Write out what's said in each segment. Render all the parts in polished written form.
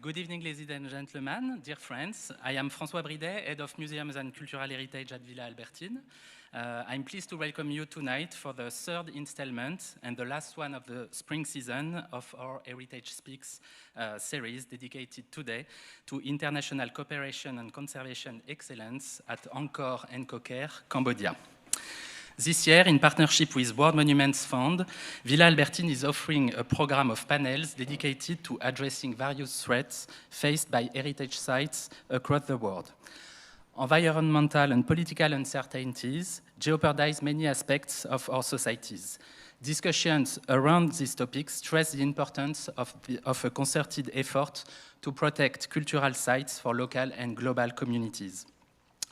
Good evening, ladies and gentlemen, dear friends. I am François Bridet, Head of Museums and Cultural Heritage at Villa Albertine. I'm pleased to welcome you tonight for the third installment and the last one of the spring season of our Heritage Speaks series dedicated today to international cooperation and conservation excellence at Angkor and Koh Ker, Cambodia. This year, in partnership with World Monuments Fund, Villa Albertine is offering a program of panels dedicated to addressing various threats faced by heritage sites across the world. Environmental and political uncertainties jeopardize many aspects of our societies. Discussions around these topics stress the importance of a concerted effort to protect cultural sites for local and global communities.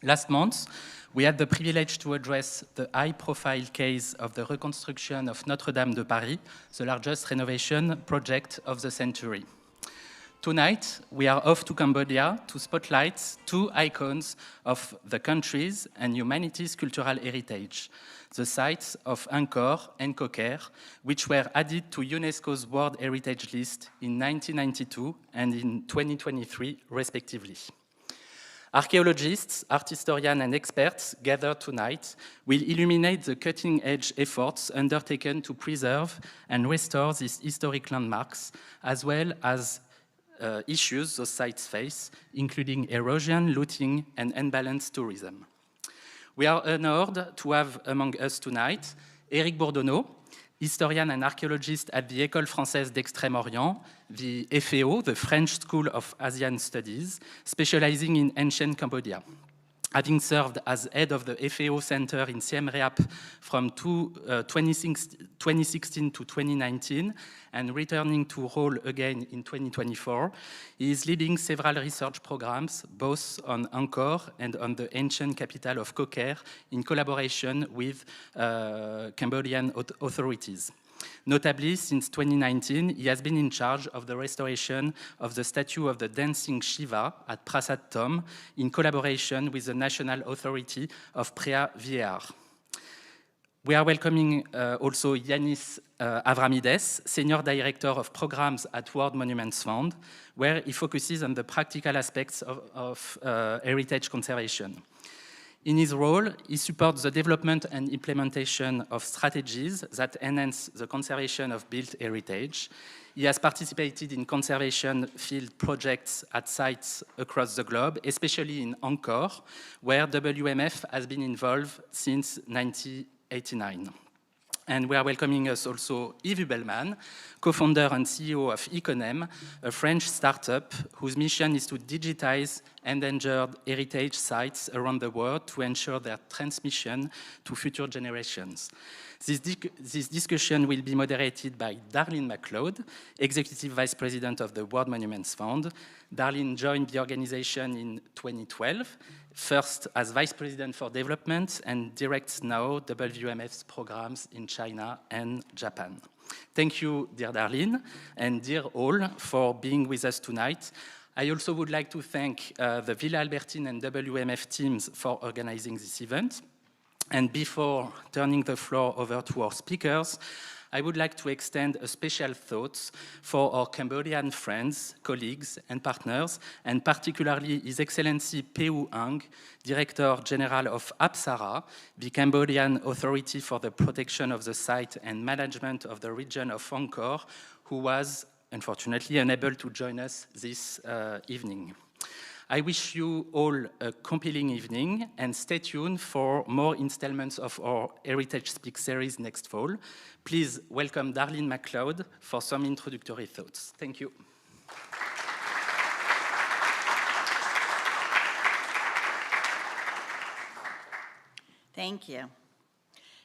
Last month, we had the privilege to address the high-profile case of the reconstruction of Notre-Dame de Paris, the largest renovation project of the century. Tonight, we are off to Cambodia to spotlight two icons of the country's and humanity's cultural heritage, the sites of Angkor and Koh Ker, which were added to UNESCO's World Heritage list in 1992 and in 2023, respectively. Archaeologists, art historians, and experts gathered tonight will illuminate the cutting-edge efforts undertaken to preserve and restore these historic landmarks, as well as issues those sites face, including erosion, looting, and unbalanced tourism. We are honored to have among us tonight Éric Bourdonneau, historian and archaeologist at the École Française d'Extrême-Orient, the FAO, the French School of Asian Studies, specializing in ancient Cambodia. Having served as head of the FAO Center in Siem Reap from 2016 to 2019 and returning to role again in 2024, he is leading several research programs both on Angkor and on the ancient capital of Koh Ker in collaboration with Cambodian authorities. Notably, since 2019, he has been in charge of the restoration of the statue of the dancing Shiva at Prasat Thom in collaboration with the National Authority of Preah Vihear. We are welcoming also Yanis Avramides, Senior Director of Programs at World Monuments Fund, where he focuses on the practical aspects of heritage conservation. In his role, he supports the development and implementation of strategies that enhance the conservation of built heritage. He has participated in conservation field projects at sites across the globe, especially in Angkor, where WMF has been involved since 1989. And we are welcoming us also Yves Hubelmann, co-founder and CEO of Econem, a French startup whose mission is to digitize endangered heritage sites around the world to ensure their transmission to future generations. This discussion will be moderated by Darlene MacLeod, Executive Vice President of the World Monuments Fund. Darlene joined the organization in 2012, first as Vice President for Development, and directs now WMF's programs in China and Japan. Thank you, dear Darlene, and dear all, for being with us tonight. I also would like to thank the Villa Albertine and WMF teams for organizing this event. And before turning the floor over to our speakers, I would like to extend a special thoughts for our Cambodian friends, colleagues, and partners, and particularly His Excellency Peu Ang, Director General of APSARA, the Cambodian Authority for the Protection of the Site and Management of the Region of Angkor, who was unfortunately unable to join us this evening. I wish you all a compelling evening and stay tuned for more installments of our Heritage Speak series next fall. Please welcome Darlene MacLeod for some introductory thoughts. Thank you. Thank you.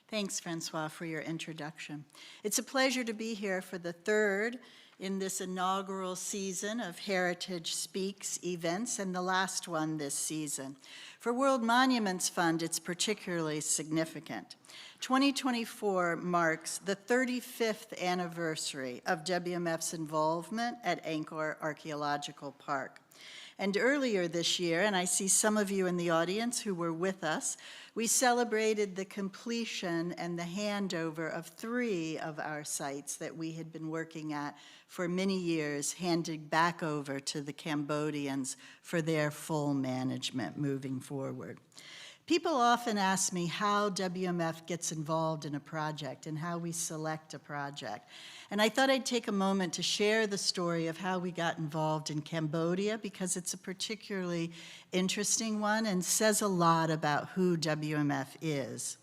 Thanks, Francois, for your introduction. It's a pleasure to be here for the third in this inaugural season of Heritage Speaks events, and the last one this season. For World Monuments Fund, it's particularly significant. 2024 marks the 35th anniversary of WMF's involvement at Angkor Archaeological Park. And earlier this year, and I see some of you in the audience who were with us, we celebrated the completion and the handover of 3 of our sites that we had been working at for many years, handed back over to the Cambodians for their full management moving forward. People often ask me how WMF gets involved in a project and how we select a project. And I thought I'd take a moment to share the story of how we got involved in Cambodia, because it's a particularly interesting one and says a lot about who WMF is.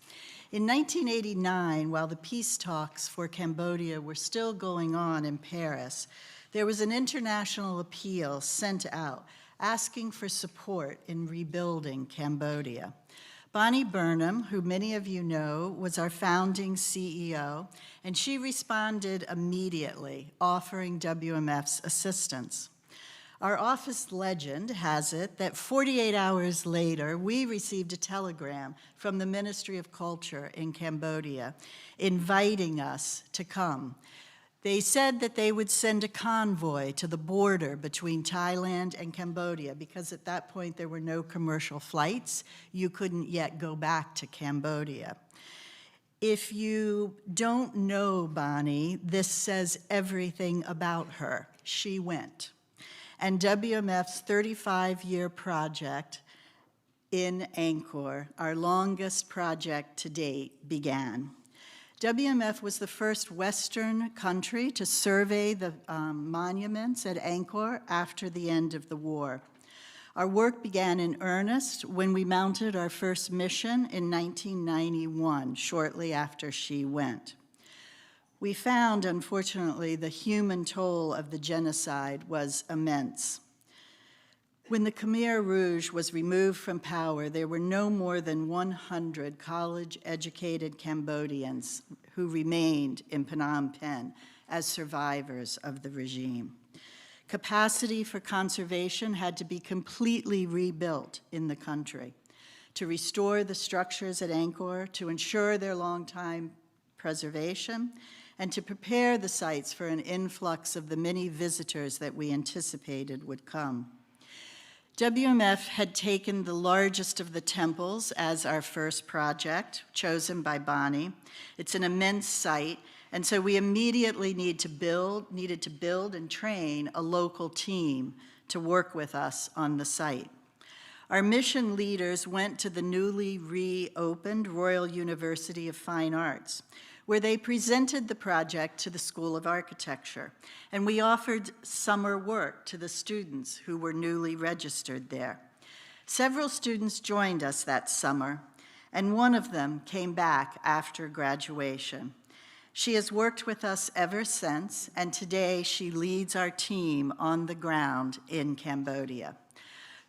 In 1989, while the peace talks for Cambodia were still going on in Paris, there was an international appeal sent out asking for support in rebuilding Cambodia. Bonnie Burnham, who many of you know, was our founding CEO, and she responded immediately, offering WMF's assistance. Our office legend has it that 48 hours later, we received a telegram from the Ministry of Culture in Cambodia inviting us to come. They said that they would send a convoy to the border between Thailand and Cambodia, because at that point there were no commercial flights. You couldn't yet go back to Cambodia. If you don't know Bonnie, this says everything about her. She went. And WMF's 35-year project in Angkor, our longest project to date, began. WMF was the first Western country to survey the monuments at Angkor after the end of the war. Our work began in earnest when we mounted our first mission in 1991, shortly after she went. We found, unfortunately, the human toll of the genocide was immense. When the Khmer Rouge was removed from power, there were no more than 100 college-educated Cambodians who remained in Phnom Penh as survivors of the regime. Capacity for conservation had to be completely rebuilt in the country to restore the structures at Angkor, to ensure their long-time preservation, and to prepare the sites for an influx of the many visitors that we anticipated would come. WMF had taken the largest of the temples as our first project, chosen by Bonnie. It's an immense site, and so we immediately needed to build and train a local team to work with us on the site. Our mission leaders went to the newly reopened Royal University of Fine Arts, where they presented the project to the School of Architecture, and we offered summer work to the students who were newly registered there. Several students joined us that summer, and one of them came back after graduation. She has worked with us ever since, and today she leads our team on the ground in Cambodia.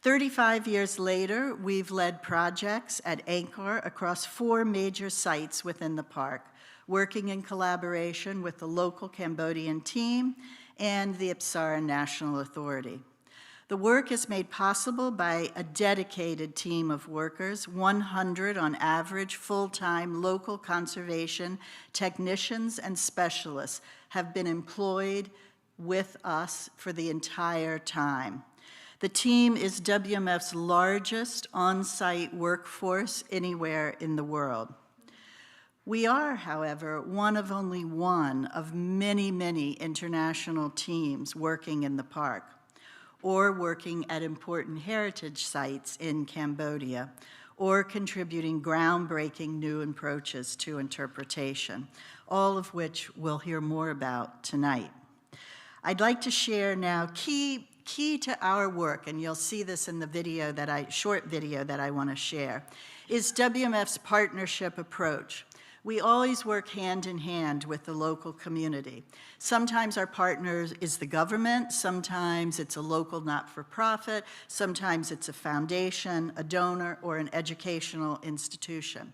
35 years later, we've led projects at Angkor across 4 major sites within the park, working in collaboration with the local Cambodian team and the Apsara National Authority. The work is made possible by a dedicated team of workers, 100 on average full-time local conservation technicians and specialists have been employed with us for the entire time. The team is WMF's largest on-site workforce anywhere in the world. We are, however, one of only one of many, many international teams working in the park or working at important heritage sites in Cambodia or contributing groundbreaking new approaches to interpretation, all of which we'll hear more about tonight. I'd like to share now key to our work, and you'll see this in the short video that I want to share, is WMF's partnership approach. We always work hand in hand with the local community. Sometimes our partner is the government, sometimes it's a local not-for-profit, sometimes it's a foundation, a donor, or an educational institution.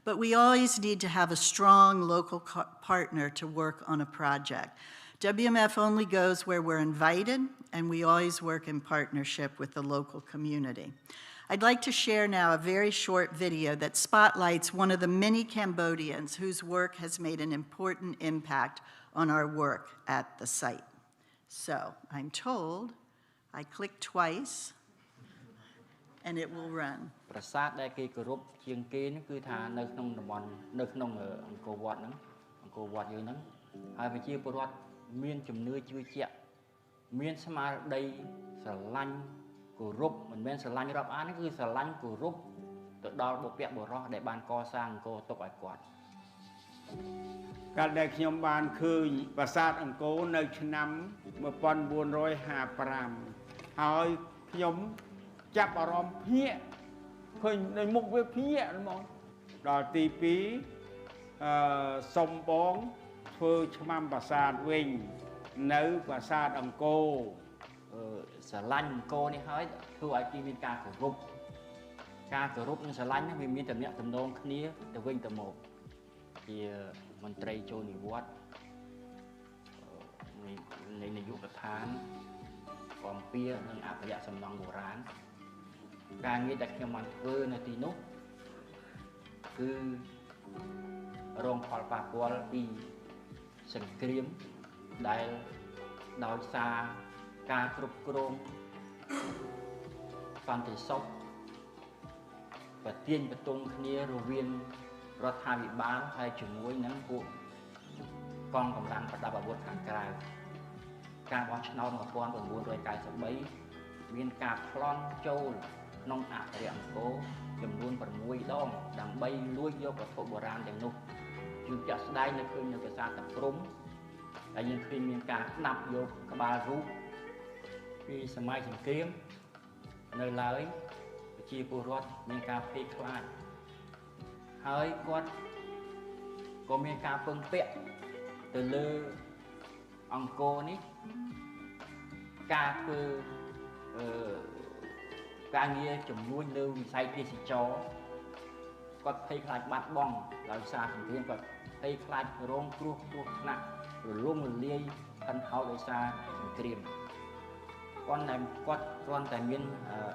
But we always need to have a strong local partner to work on a project. WMF only goes where we're invited, and we always work in partnership with the local community. I'd like to share now a very short video that spotlights one of the many Cambodians whose work has made an important impact on our work at the site. So, I'm told I click twice, and it will run. ប្រាសាទដែលគេគោរពជាងគេហ្នឹងគឺថានៅក្នុងតំបន់នៅក្នុងអង្គរវត្តហ្នឹងអង្គរវត្តយើងហ្នឹងហើយប្រជាពលរដ្ឋ មានជំនឿជឿជាក់មានស្មារតីស្រឡាញ់គោរពមិនមែនស្រឡាញ់រាប់អានទេគឺស្រឡាញ់គោរពទៅដល់បុព្វបុរសដែលបានកសាងអង្គរទុកឲ្យគាត់ កាលដែលខ្ញុំបានឃើញប្រាសាទអង្គរនៅឆ្នាំ 1955 ហើយខ្ញុំចាប់អារម្មណ៍ភ្ញាក់ឃើញនៅមុខវាភ្ញាក់ហ្មងដល់ទី 2 សុំបងធ្វើឆ្មាំប្រាសាទវិញនៅប្រាសាទអង្គរ ស្រឡាញ់អង្គរនេះហើយធ្វើឲ្យគេមានការគោរពនិងស្រឡាញ់នេះវាមានតំណែងតំណងគ្នាទៅវិញទៅមកជាមន្ត្រីចូលនិវត្តន៍នៃនាយកដ្ឋានគាំពៀនិងអភិរក្សសំណង់បុរាណការងារដែលខ្ញុំបានធ្វើនៅទីនោះគឺរងផលប៉ះពាល់ពីសង្គ្រាមដែលដោយសារការគ្រប់គ្រងសន្តិសុខប្រទាញបន្ទង់គ្នារវាងរដ្ឋាភិបាលហើយជាមួយនឹងពួកកងកម្លាំងប្រដាប់អាវុធខាងក្រៅការបោះឆ្នោត 1993 មានការប្លន់ចូលក្នុងអភិរក្សអង្គរចំនួន 6 ដងដើម្បីលួចយកវត្ថុបុរាណទាំងនោះជាជាក់ស្ដែងនៅឃើញនៅប្រាសាទតាព្រំដែលយើងឃើញមានការស្ដាប់យកក្បាលរូបពីសម័យសង្គ្រាមនៅឡើយប្រជាពលរដ្ឋមានការភ័យខ្លាចហើយគាត់ក៏មានការពឹងពាក់ទៅលើអង្គរនេះការធ្វើការងារជំនួយលើវិស័យទេសចរគាត់ភ័យខ្លាចបាត់បង់ដោយសារសង្គ្រាមគាត់ភ័យខ្លាចរងគ្រោះថ្នាក់រលំរលាយហិនហោចដោយសារសង្គ្រាមគាត់គ្រាន់តែមាន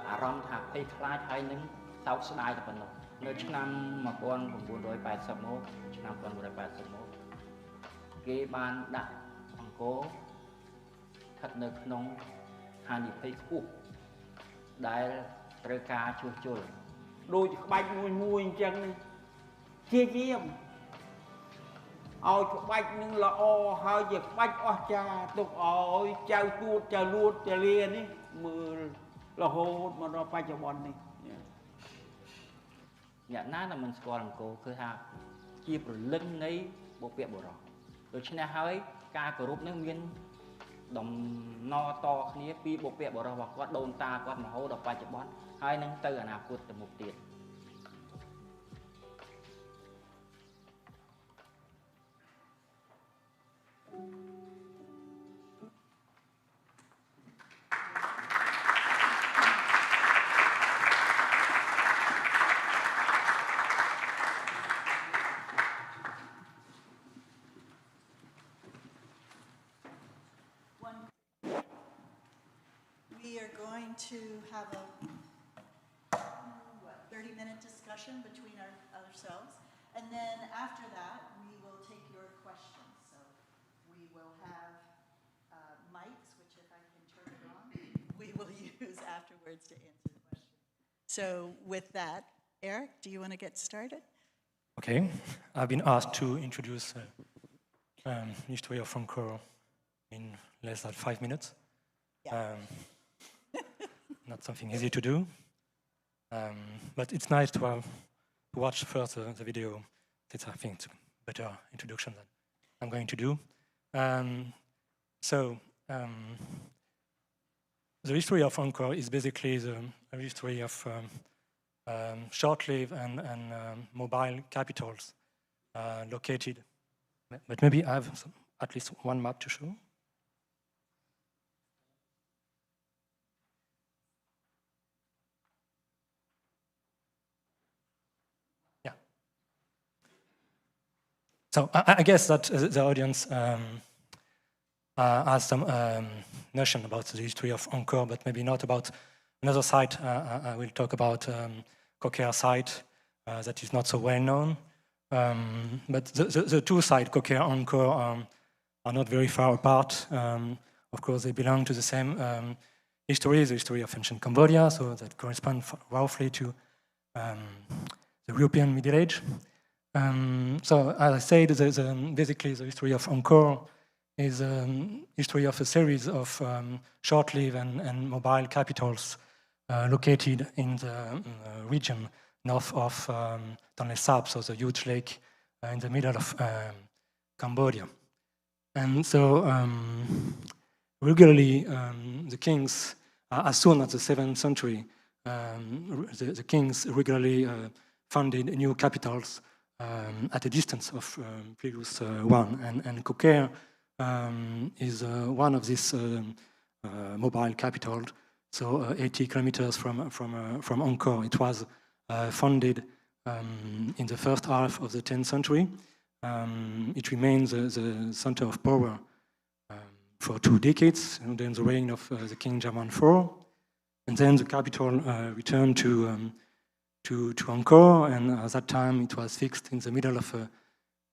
អារម្មណ៍ថាភ័យខ្លាចហើយនឹងសោកស្ដាយតែប៉ុណ្ណោះនៅឆ្នាំ 1980 មកឆ្នាំ 1980 មកគេបានដាក់អង្គរស្ថិតនៅក្នុងហានិភ័យខ្ពស់ដែលត្រូវការជួសជុលដូចក្បាច់មួយអញ្ចឹងជាយាមឲ្យក្បាច់នឹងល្អហើយជាក្បាច់អស្ចារ្យទុកឲ្យចៅទួតចៅលួតចៅលានេះមើលរហូតមកដល់បច្ចុប្បន្ននេះអ្នកណាដែលមិនស្គាល់អង្គរគឺថាជាព្រលឹងនៃបុព្វបុរសដូច្នេះហើយការគោរពនេះមានដំណតគ្នាពីបុព្វបុរសរបស់គាត់ដូនតាគាត់រហូតដល់បច្ចុប្បន្នហើយនឹងទៅអនាគតទៅមុខទៀត We are going to have a 30-minute discussion between ourselves, and then after that, we will take your questions. So we will have mics, which if I can turn it on, we will use afterwards to answer the question. So with that, Eric, do you want to get started? Okay, I've been asked to introduce the history of Angkor in less than 5 minutes. Yeah. Not something easy to do, but it's nice to watch first the video. It's, I think, it's a better introduction than I'm going to do. The history of Angkor is basically the history of short-lived and mobile capitals located. But maybe I have at least one map to show. So I guess that the audience has some notion about the history of Angkor, but maybe not about another site. I will talk about Koh Ker site that is not so well known. But the two sites, Koh Ker and Angkor, are not very far apart. Of course, they belong to the same history, the history of ancient Cambodia, so that corresponds roughly to the European Middle Age. So as I said, basically the history of Angkor is a history of a series of short-lived and mobile capitals located in the region north of Tonle Sap, so the huge lake in the middle of Cambodia. And so regularly the kings, as soon as the 7th century, the kings regularly founded new capitals at a distance of previous one. And Koh Ker is one of these mobile capitals, so 80 kilometers from Angkor. It was founded in the first half of the 10th century. It remains the center of power for 2 decades, during the reign of the King Jaman IV. And then the capital returned to Angkor, and at that time it was fixed in the middle of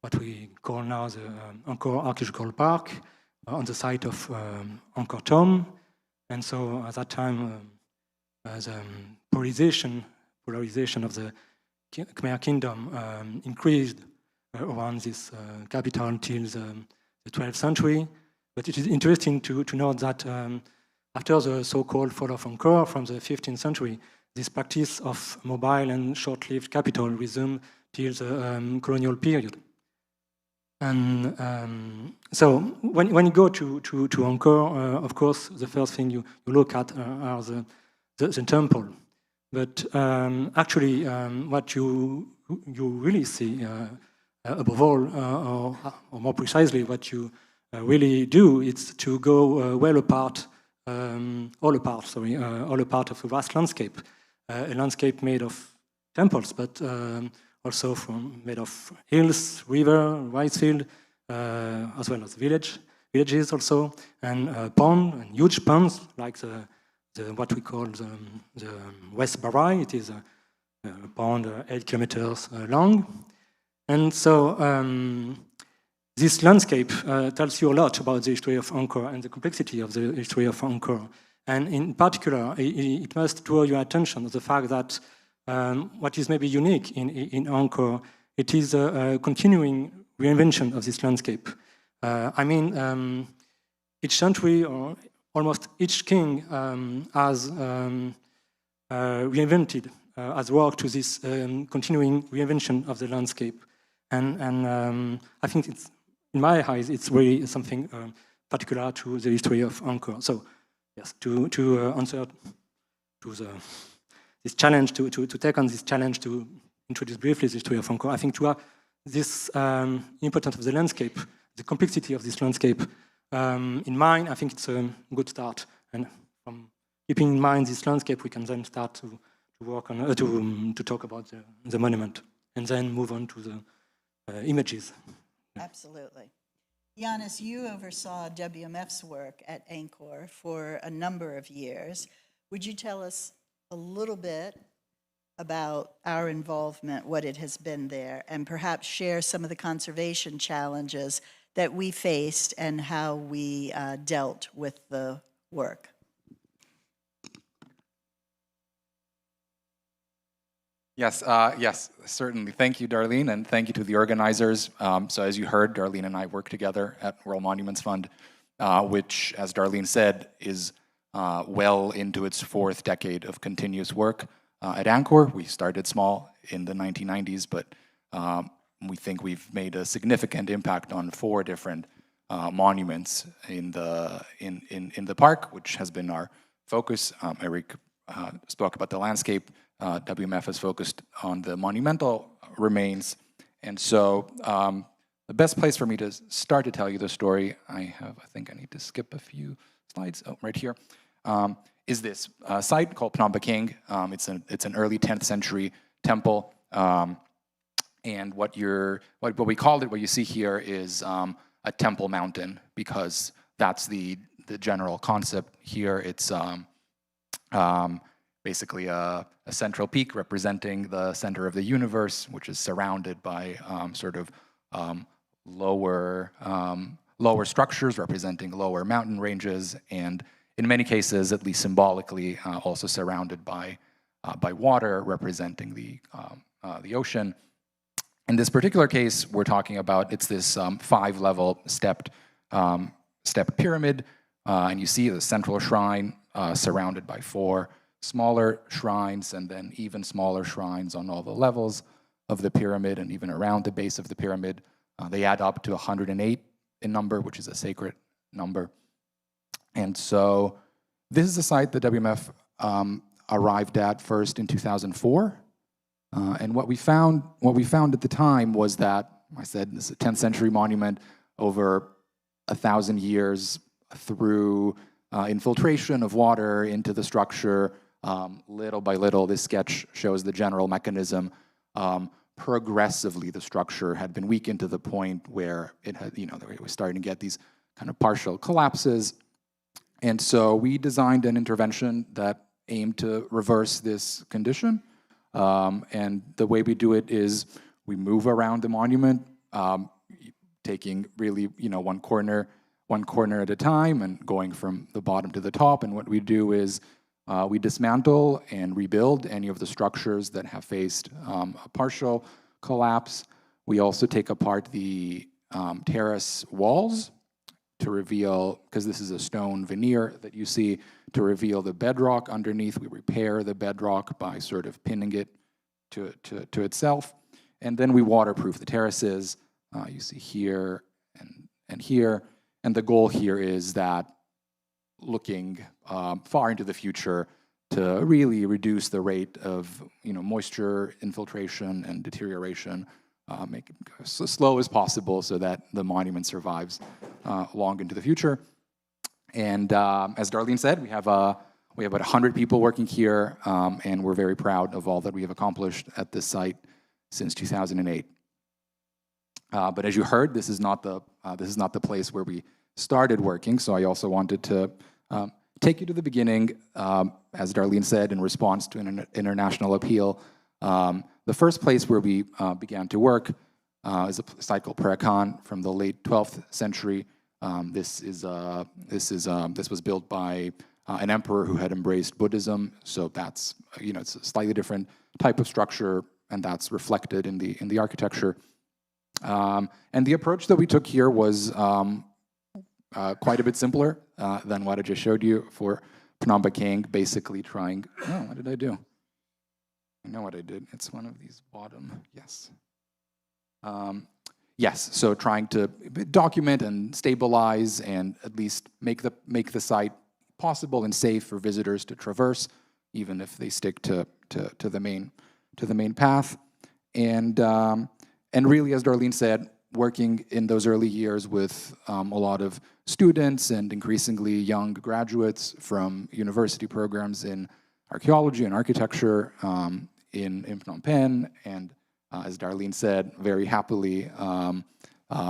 what we call now the Angkor Archaeological Park, on the site of Angkor Thom. And so at that time the polarization of the Khmer kingdom increased around this capital until the 12th century. But it is interesting to note that after the so-called fall of Angkor from the 15th century, this practice of mobile and short-lived capital resumed till the colonial period. And so when you go to Angkor, of course, the first thing you look at are the temple. But actually, what you really see, above all, or more precisely, what you really do, is to go all apart of a vast landscape, a landscape made of temples, but also made of hills, river, rice field, as well as villages also, and pond, and huge ponds like what we call the West Barai. It is a pond 8 kilometers long. And so this landscape tells you a lot about the history of Angkor and the complexity of the history of Angkor. And in particular, it must draw your attention to the fact that what is maybe unique in Angkor, it is a continuing reinvention of this landscape. I mean, each century, or almost each king has reinvented, has worked to this continuing reinvention of the landscape. And I think it's, in my eyes, it's really something particular to the history of Angkor. So, yes, to answer to this challenge, to take on this challenge to introduce briefly the history of Angkor, I think to have this importance of the landscape, the complexity of this landscape in mind, I think it's a good start. And from keeping in mind this landscape, we can then start to work on to talk about the monument, and then move on to the images. Absolutely. Giannis, you oversaw WMF's work at Angkor for a number of years. Would you tell us a little bit about our involvement, what it has been there, and perhaps share some of the conservation challenges that we faced and how we dealt with the work? Yes, yes, certainly. Thank you, Darlene, and thank you to the organizers. So as you heard, Darlene and I work together at World Monuments Fund, which, as Darlene said, is well into its 4th decade of continuous work. At Angkor, we started small in the 1990s, but we think we've made a significant impact on 4 different monuments in the park, which has been our focus. Eric spoke about the landscape. WMF has focused on the monumental remains. And so the best place for me to start to tell you the story, I think I need to skip a few slides, right here, is this site called Phnom Peking. It's an early 10th century temple. And what we called it, what you see here, is a temple mountain, because that's the general concept here. It's basically a central peak representing the center of the universe, which is surrounded by sort of lower structures representing lower mountain ranges, and in many cases, at least symbolically, also surrounded by water representing the ocean. In this particular case, we're talking about, it's this 5-level stepped step pyramid, and you see the central shrine surrounded by 4 smaller shrines, and then even smaller shrines on all the levels of the pyramid and even around the base of the pyramid. They add up to 108 in number, which is a sacred number. And so this is the site that WMF arrived at first in 2004. And what we found at the time was that, I said, this is a 10th century monument over 1,000 years through infiltration of water into the structure. Little by little, this sketch shows the general mechanism. Progressively, the structure had been weakened to the point where it had, it was starting to get these kind of partial collapses. And so we designed an intervention that aimed to reverse this condition. And the way we do it is we move around the monument, taking really, one corner at a time and going from the bottom to the top. And what we do is we dismantle and rebuild any of the structures that have faced a partial collapse. We also take apart the terrace walls to reveal, because this is a stone veneer that you see, to reveal the bedrock underneath. We repair the bedrock by sort of pinning it to itself. And then we waterproof the terraces. You see here and here. And the goal here is that looking far into the future to really reduce the rate of moisture infiltration and deterioration, make it go as slow as possible so that the monument survives long into the future. And as Darlene said, we have about 100 people working here, and we're very proud of all that we have accomplished at this site since 2008. But as you heard, this is not the place where we started working. So I also wanted to take you to the beginning. As Darlene said, in response to an international appeal, the first place where we began to work is a site called Persists from the late 12th century. This was built by an emperor who had embraced Buddhism. So that's it's a slightly different type of structure, and that's reflected in the architecture. And the approach that we took here was quite a bit simpler than what I just showed you for Phnom Penh, basically trying, what did I do? I know what I did. It's one of these bottom, yes. Yes, so trying to document and stabilize and at least make the site possible and safe for visitors to traverse, even if they stick to the main path. And really, as Darlene said, working in those early years with a lot of students and increasingly young graduates from university programs in archaeology and architecture in Phnom Penh, and as Darlene said, very happily,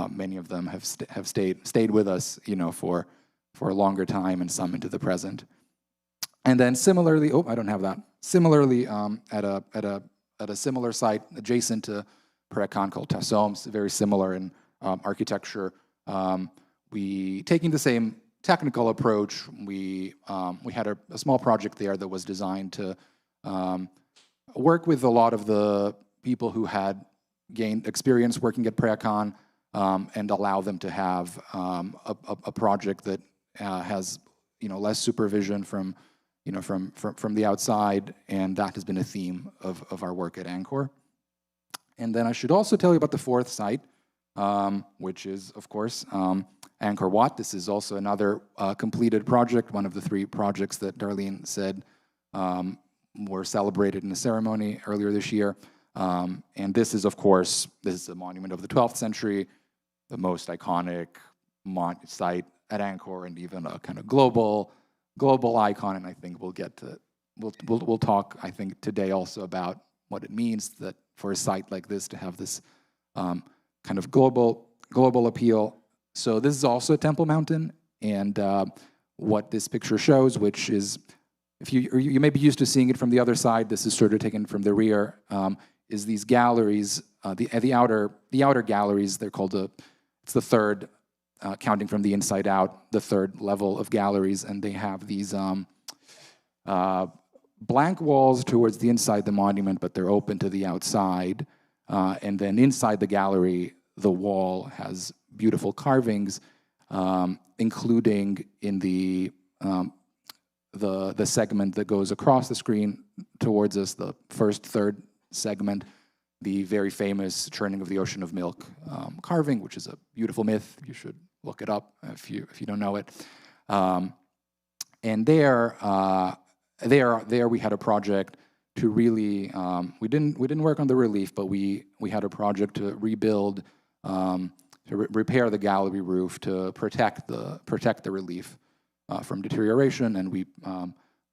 many of them have stayed with us, for a longer time, and some into the present. And then similarly, I don't have that. Similarly, at a similar site adjacent to Persists called Ta Som, very similar in architecture. We, taking the same technical approach, we had a small project there that was designed to work with a lot of the people who had gained experience working at Persists and allow them to have a project that has less supervision from the outside, and that has been a theme of our work at Angkor. And then I should also tell you about the fourth site, which is, of course, Angkor Wat. This is also another completed project, one of the 3 projects that Darlene said were celebrated in a ceremony earlier this year. And this is, of course, a monument of the 12th century, the most iconic site at Angkor, and even a kind of global icon. And I think we'll talk, I think, today also about what it means that for a site like this to have this kind of global appeal. So this is also a temple mountain, and what this picture shows, which is, if you may be used to seeing it from the other side, this is sort of taken from the rear, is these galleries, the outer galleries. They're called it's the third, counting from the inside out, the third level of galleries, and they have these blank walls towards the inside of the monument, but they're open to the outside. And then inside the gallery, the wall has beautiful carvings including in the segment that goes across the screen towards us, the first third segment, the very famous churning of the ocean of milk carving, which is a beautiful myth. You should look it up if you don't know it. And there we had a project to really we didn't work on the relief, but we had a project to rebuild, repair the gallery roof to protect the relief from deterioration. And we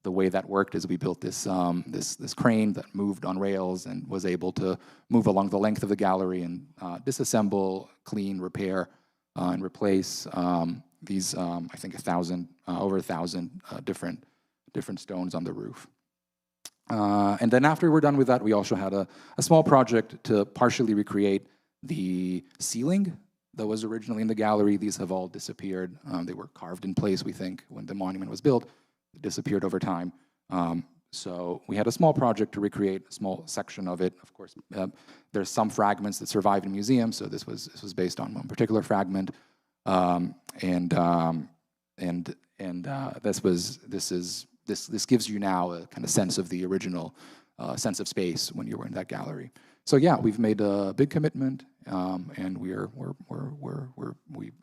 the way that worked is we built this this crane that moved on rails and was able to move along the length of the gallery and disassemble, clean, repair, and replace these I think over 1,000 different stones on the roof. And then after we're done with that, we also had a small project to partially recreate the ceiling that was originally in the gallery. These have all disappeared. They were carved in place, we think, when the monument was built. It disappeared over time. So we had a small project to recreate a small section of it. Of course, there's some fragments that survive in museums, so this was based on one particular fragment. This gives you now a kind of sense of the original sense of space when you were in that gallery. So yeah, we've made a big commitment, and we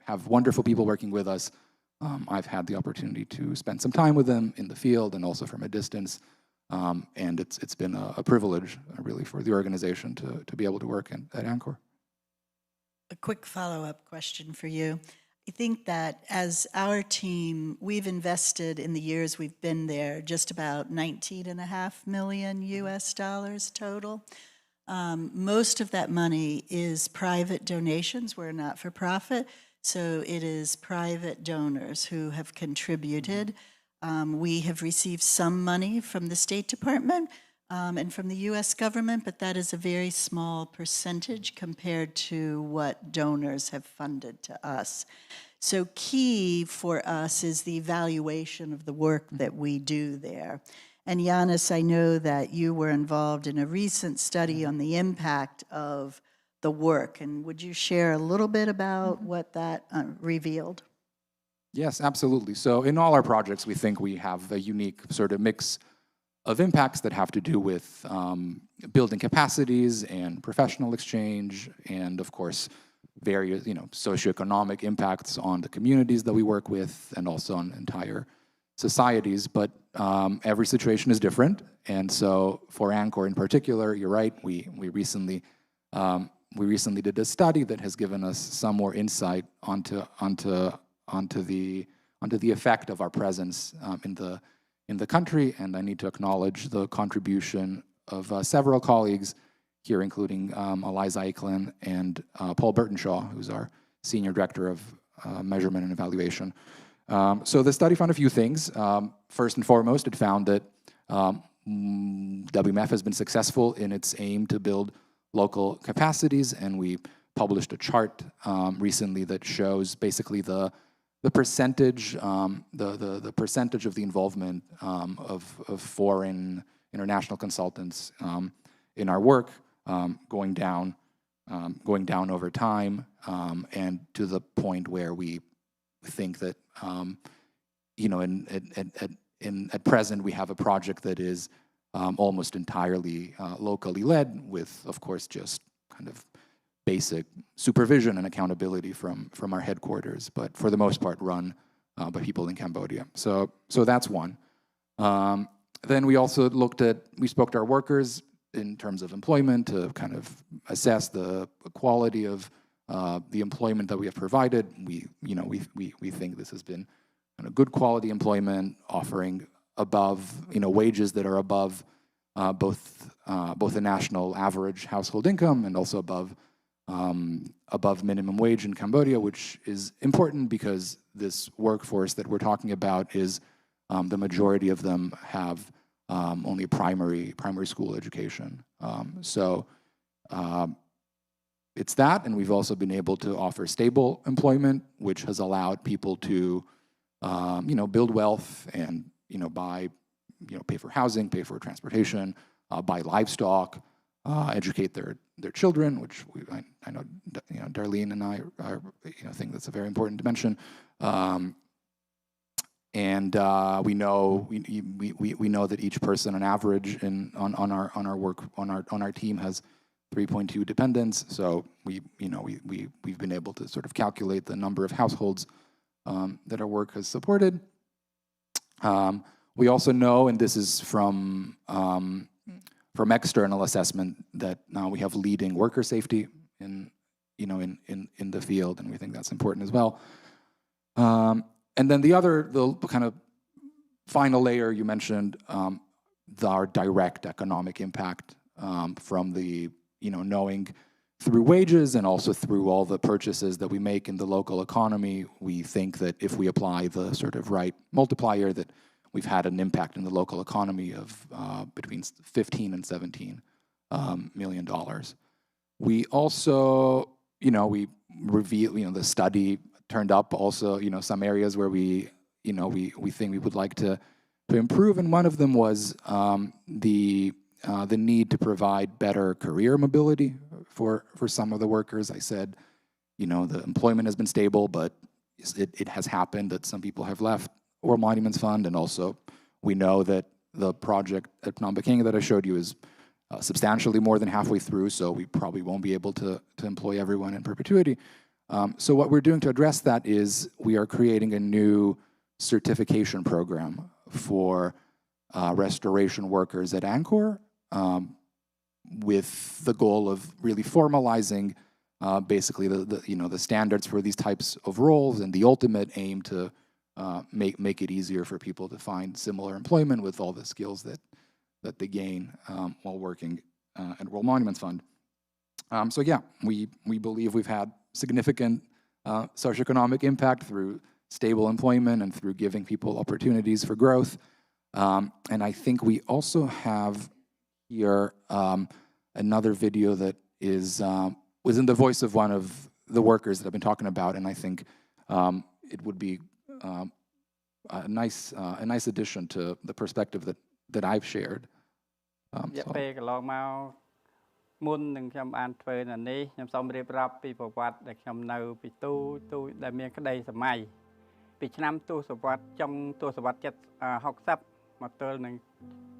have wonderful people working with us. I've had the opportunity to spend some time with them in the field and also from a distance, and it's been a privilege really for the organization to be able to work at Angkor. A quick follow-up question for you. I think that as our team, we've invested in the years we've been there just about $19.5 million US total. Most of that money is private donations. We're not for profit, so it is private donors who have contributed. We have received some money from the State Department and from the US government, but that is a very small percentage compared to what donors have funded to us. So key for us is the evaluation of the work that we do there. And Giannis, I know that you were involved in a recent study on the impact of the work, and would you share a little bit about what that revealed? Yes, absolutely. So in all our projects, we think we have a unique sort of mix of impacts that have to do with building capacities and professional exchange, and of course, various socioeconomic impacts on the communities that we work with, and also on entire societies. But every situation is different, and so for Angkor in particular, you're right. We recently did a study that has given us some more insight onto the effect of our presence in the country, and I need to acknowledge the contribution of several colleagues here, including Eliza Eklund and Paul Burtonshaw, who's our Senior Director of Measurement and Evaluation. So the study found a few things. First and foremost, it found that WMF has been successful in its aim to build local capacities, and we published a chart recently that shows basically the percentage, the percentage of the involvement of foreign international consultants in our work going down over time, and to the point where we think that at present we have a project that is almost entirely locally led, with of course just kind of basic supervision and accountability from our headquarters, but for the most part run by people in Cambodia. So that's one. Then we also spoke to our workers in terms of employment to kind of assess the quality of the employment that we have provided. We think this has been kind of good quality employment, offering above wages that are above both the national average household income and also above minimum wage in Cambodia, which is important because this workforce that we're talking about is the majority of them have only a primary school education. So it's that, and we've also been able to offer stable employment, which has allowed people to build wealth and pay for housing, pay for transportation, buy livestock, educate their children, which I know Darlene and I are think that's a very important dimension. And we know that each person on average on our team has 3.2 dependents. So we've been able to sort of calculate the number of households that our work has supported. We also know, and this is from external assessment, that now we have leading worker safety in the field, and we think that's important as well. And then the kind of final layer you mentioned, our direct economic impact from the knowing through wages and also through all the purchases that we make in the local economy. We think that if we apply the sort of right multiplier, that we've had an impact in the local economy of between 15 and 17 million dollars. We also, we reveal, the study turned up also, some areas where we think we would like to improve, and one of them was the need to provide better career mobility for some of the workers. I said, the employment has been stable, but it has happened that some people have left World Monuments Fund, and also we know that the project at Phnom Penh that I showed you is substantially more than halfway through, so we probably won't be able to employ everyone in perpetuity. So what we're doing to address that is we are creating a new certification program for restoration workers at Angkor, with the goal of really formalizing basically the standards for these types of roles, and the ultimate aim to make it easier for people to find similar employment with all the skills that they gain while working at World Monuments Fund. So yeah, we believe we've had significant socioeconomic impact through stable employment and through giving people opportunities for growth. And I think we also have here another video that was in the voice of one of the workers that I've been talking about, and I think it would be a nice addition to the perspective that I've shared. មុននឹងខ្ញុំបានធ្វើនៅនេះខ្ញុំសូមរៀបរាប់ពីប្រវត្តិដែលខ្ញុំនៅពីទូដែលមានក្តីសម័យពីឆ្នាំទសវត្សរ៍ចុងទសវត្សរ៍60មកទល់នឹង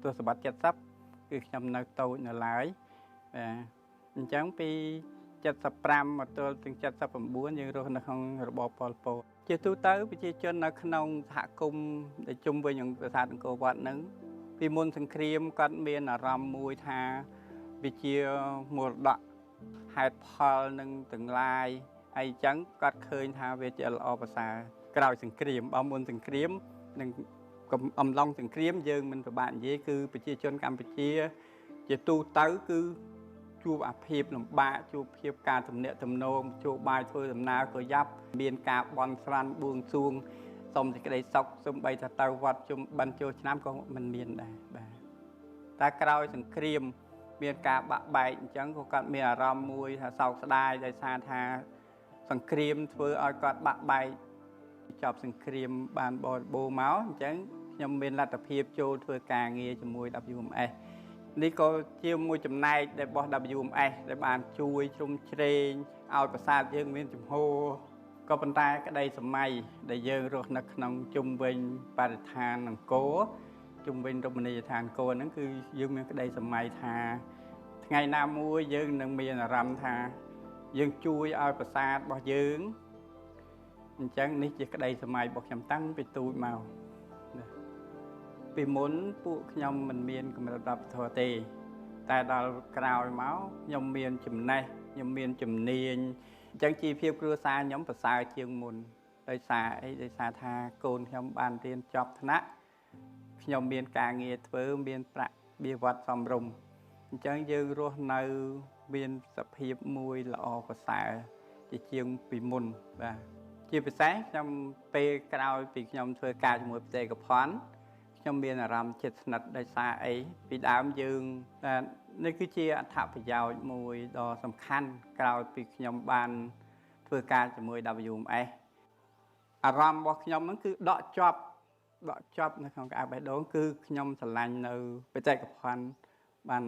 ទសវត្សរ៍70គឺខ្ញុំនៅតូចនៅឡើយអញ្ចឹងពី75មកទល់ถึง79យើងរស់នៅក្នុងរបបប៉ុលពតជាទូទៅប្រជាជននៅក្នុងសហគមន៍ដែលជុំវិញប្រាសាទអង្គរវត្តហ្នឹងពីមុនសង្គ្រាមគាត់មានអារម្មណ៍មួយថាវាជាមរតកហេតុផលនឹងទាំងឡាយហើយអញ្ចឹងគាត់ឃើញថាវាជាល្អប្រសើរក្រោយសង្គ្រាមបើមុនសង្គ្រាមនិងអំឡុងសង្គ្រាមយើងមិនពិបាកនិយាយគឺប្រជាជនកម្ពុជាជាទូទៅគឺជួបអាភាពលំបាកជួបភាពការទំនាក់ទំនងជួបបាយធ្វើដំណើរក៏យ៉ាប់មានការបន់ស្រន់បួងសួងសុំសេចក្តីសុខសូម្បីថាទៅវត្តជុំបិណ្ឌចូលឆ្នាំក៏មិនមានដែរបាទតែក្រោយសង្គ្រាមមានការបាក់បែកអញ្ចឹងក៏គាត់មានអារម្មណ៍មួយថាសោកស្ដាយដោយសារថាសង្គ្រាមធ្វើឲ្យគាត់បាក់បែកចប់សង្គ្រាមបានបរិបូរមកអញ្ចឹងខ្ញុំមានលទ្ធភាពចូលធ្វើការងារជាមួយ WMS នេះក៏ជាមួយចំណែករបស់ WMS ដែលបានជួយជ្រោមជ្រែងឲ្យប្រាសាទយើងមានជំហរក៏ប៉ុន្តែក្តីសម័យដែលយើងរស់នៅក្នុងជុំវិញបរិស្ថានអង្គរជុំវិញរមណីយដ្ឋានអង្គរហ្នឹងគឺយើងមានក្តីសម័យថាថ្ងៃណាមួយយើងនឹងមានអារម្មណ៍ថាយើងជួយឲ្យប្រាសាទរបស់យើងអញ្ចឹងនេះជាក្តីសម័យរបស់ខ្ញុំតាំងពីទូចមកពីមុនពួកខ្ញុំមិនមានកម្រិតវប្បធម៌ទេតែដល់ក្រោយមកខ្ញុំមានចំណេះខ្ញុំមានជំនាញអញ្ចឹងជីវភាពគ្រួសារខ្ញុំប្រសើរជាងមុនដោយសារអីដោយសារថាកូនខ្ញុំបានរៀនចប់ថ្នាក់ខ្ញុំមានការងារធ្វើមានប្រាក់បៀវត្សសមរម្យអញ្ចឹងយើងរស់នៅមានសភាពមួយល្អប្រសើរជាងពីមុនបាទជាពិសេសខ្ញុំពេលក្រោយពីខ្ញុំធ្វើការជាមួយផ្ទៃកផាន់ខ្ញុំមានអារម្មណ៍ជិតស្និទ្ធដោយសារអីពីដើមយើងនេះគឺជាអត្ថប្រយោជន៍មួយដ៏សំខាន់ក្រោយពីខ្ញុំបានធ្វើការជាមួយ WMS អារម្មណ៍របស់ខ្ញុំហ្នឹងគឺដកជាប់នៅក្នុងក្អារបេះដូងគឺខ្ញុំស្រឡាញ់នៅបច្ចេកភណ្ឌបាន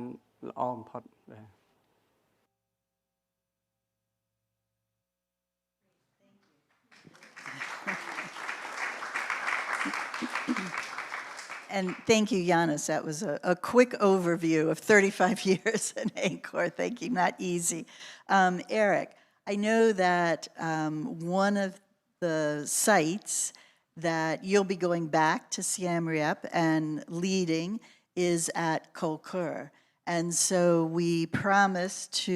ល្អបំផុតបាទ And thank you, Giannis. That was a quick overview of 35 years in Angkor. Thank you, not easy. Eric, I know that one of the sites that you'll be going back to Siem Reap and leading is at Koh Ker. And so we promised to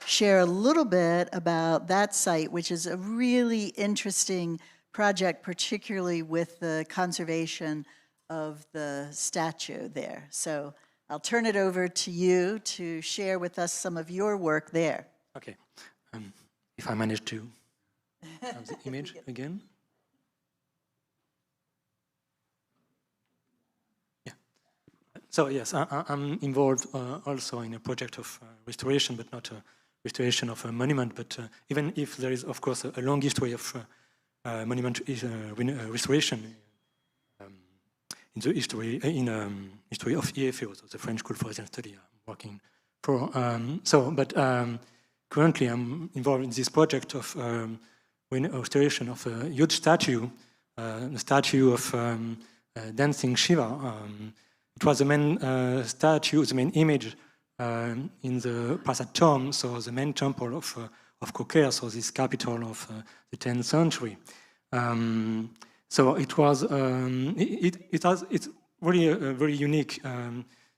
share a little bit about that site, which is a really interesting project, particularly with the conservation of the statue there. So I'll turn it over to you to share with us some of your work there. Okay. If I manage to have the image again. Yeah. So yes, I'm involved also in a project of restoration, but not a restoration of a monument. But even if there is, of course, a long history of monument restoration in the history history of EFO, so the French School for Asian Study I'm working for. Currently I'm involved in this project of restoration of a huge statue, the statue of dancing Shiva. It was the main statue, the main image in the Prasat Tomb, so the main temple of Koh Ker, so this capital of the 10th century. So it was, it's really a very unique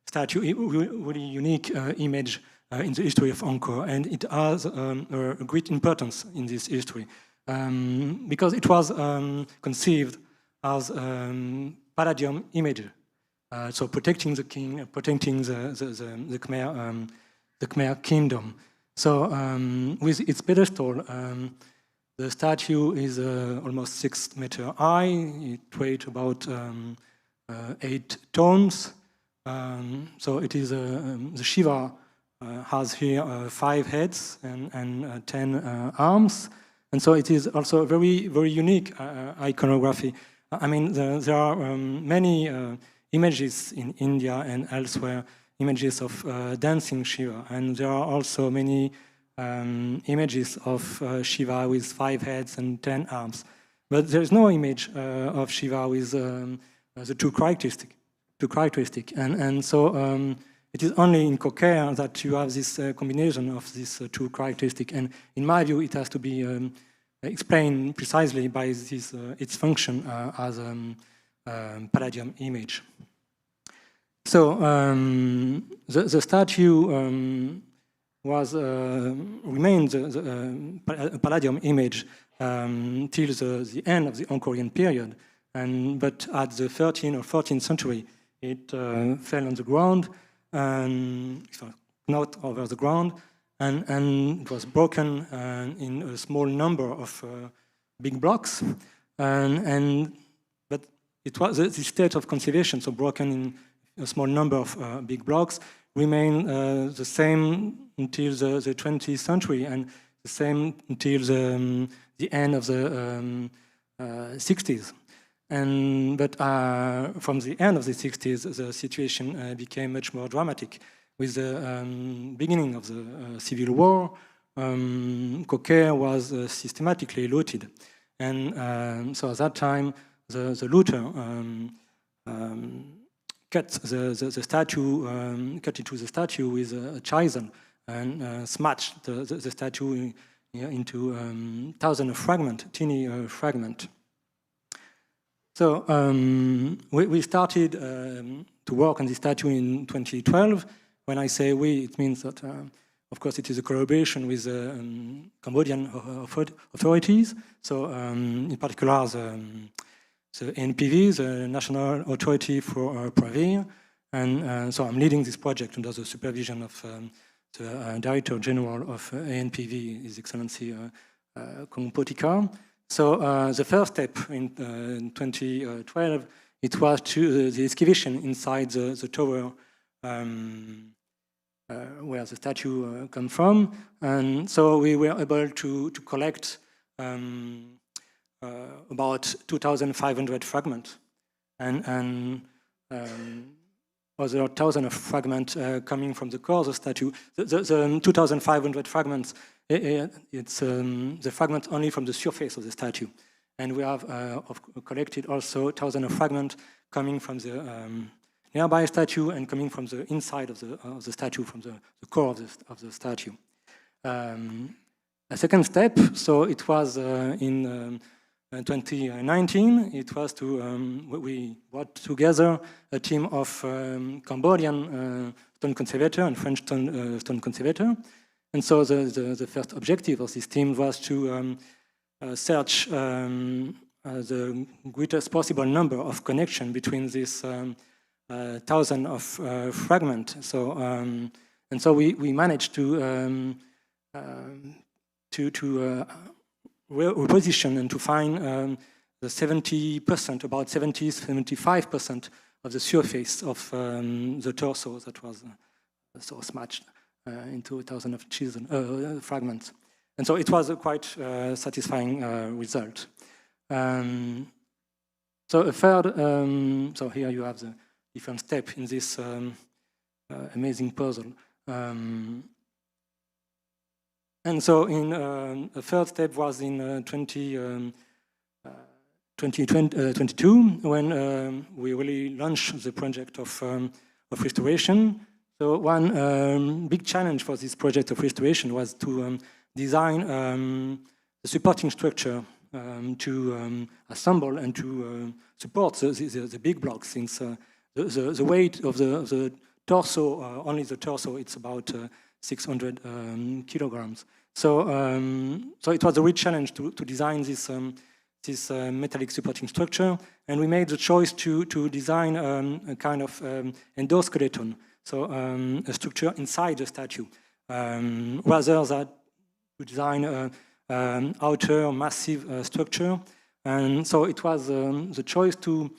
statue, really unique image in the history of Angkor, and it has a great importance in this history because it was conceived as Palladium image, so protecting the king, protecting the Khmer kingdom. So with its pedestal, the statue is almost 6 meters high. It weighs about 8 tons. So it is the Shiva has here 5 heads and 10 arms, and so it is also a very, very unique iconography. I mean, there are many images in India and elsewhere, images of dancing Shiva, and there are also many images of Shiva with 5 heads and 10 arms. But there is no image of Shiva with the two characteristic. And so it is only in Koh Ker that you have this combination of these two characteristics. And in my view, it has to be explained precisely by this, its function as a Palladium image. So the statue remained a Palladium image till the end of the Angkorian period, but at the 13th or 14th century, it fell on the ground, not over the ground, and it was broken in a small number of big blocks, but it was the state of conservation, so broken in a small number of big blocks, remained the same until the 20th century and the same until the end of the 60s. But from the end of the 60s, the situation became much more dramatic. With the beginning of the civil war, Koh Ker was systematically looted. And so at that time, the looter cut the statue, cut into the statue with a chisel and smashed the statue into thousands of fragments, teeny fragments. So we started to work on the statue in 2012. When I say we, it means that, of course, it is a collaboration with Cambodian authorities. So in particular, the NPV, the National Authority for Pravir. And so I'm leading this project under the supervision of the Director General of ANPV, His Excellency Kong Potika. So the first step in 2012, it was the excavation inside the tower where the statue come from. And so we were able to collect about 2,500 fragments. And other thousands of fragments coming from the core of the statue. The 2,500 fragments, it's the fragments only from the surface of the statue. And we have collected also thousands of fragments coming from the nearby statue and coming from the inside of the statue, from the core of the statue. A second step, so it was in 2019, it was we brought together a team of Cambodian stone conservator and French stone conservator. And so the first objective of this team was to search the greatest possible number of connection between these thousands of fragments. So and so we managed to reposition and to find the 70%, about 70-75% of the surface of the torso that was so smashed into thousands of fragments. And so it was a quite satisfying result. So a third, so here you have the different step in this amazing puzzle. And so in the third step was in 2022 when we really launched the project of restoration. So one big challenge for this project of restoration was to design the supporting structure to assemble and to support the big blocks, since the weight of the torso, only the torso, it's about 600 kilograms. So, so it was a real challenge to design this metallic supporting structure, and we made the choice to design a kind of endoskeleton, so a structure inside the statue, rather than to design an outer massive structure. And so it was the choice to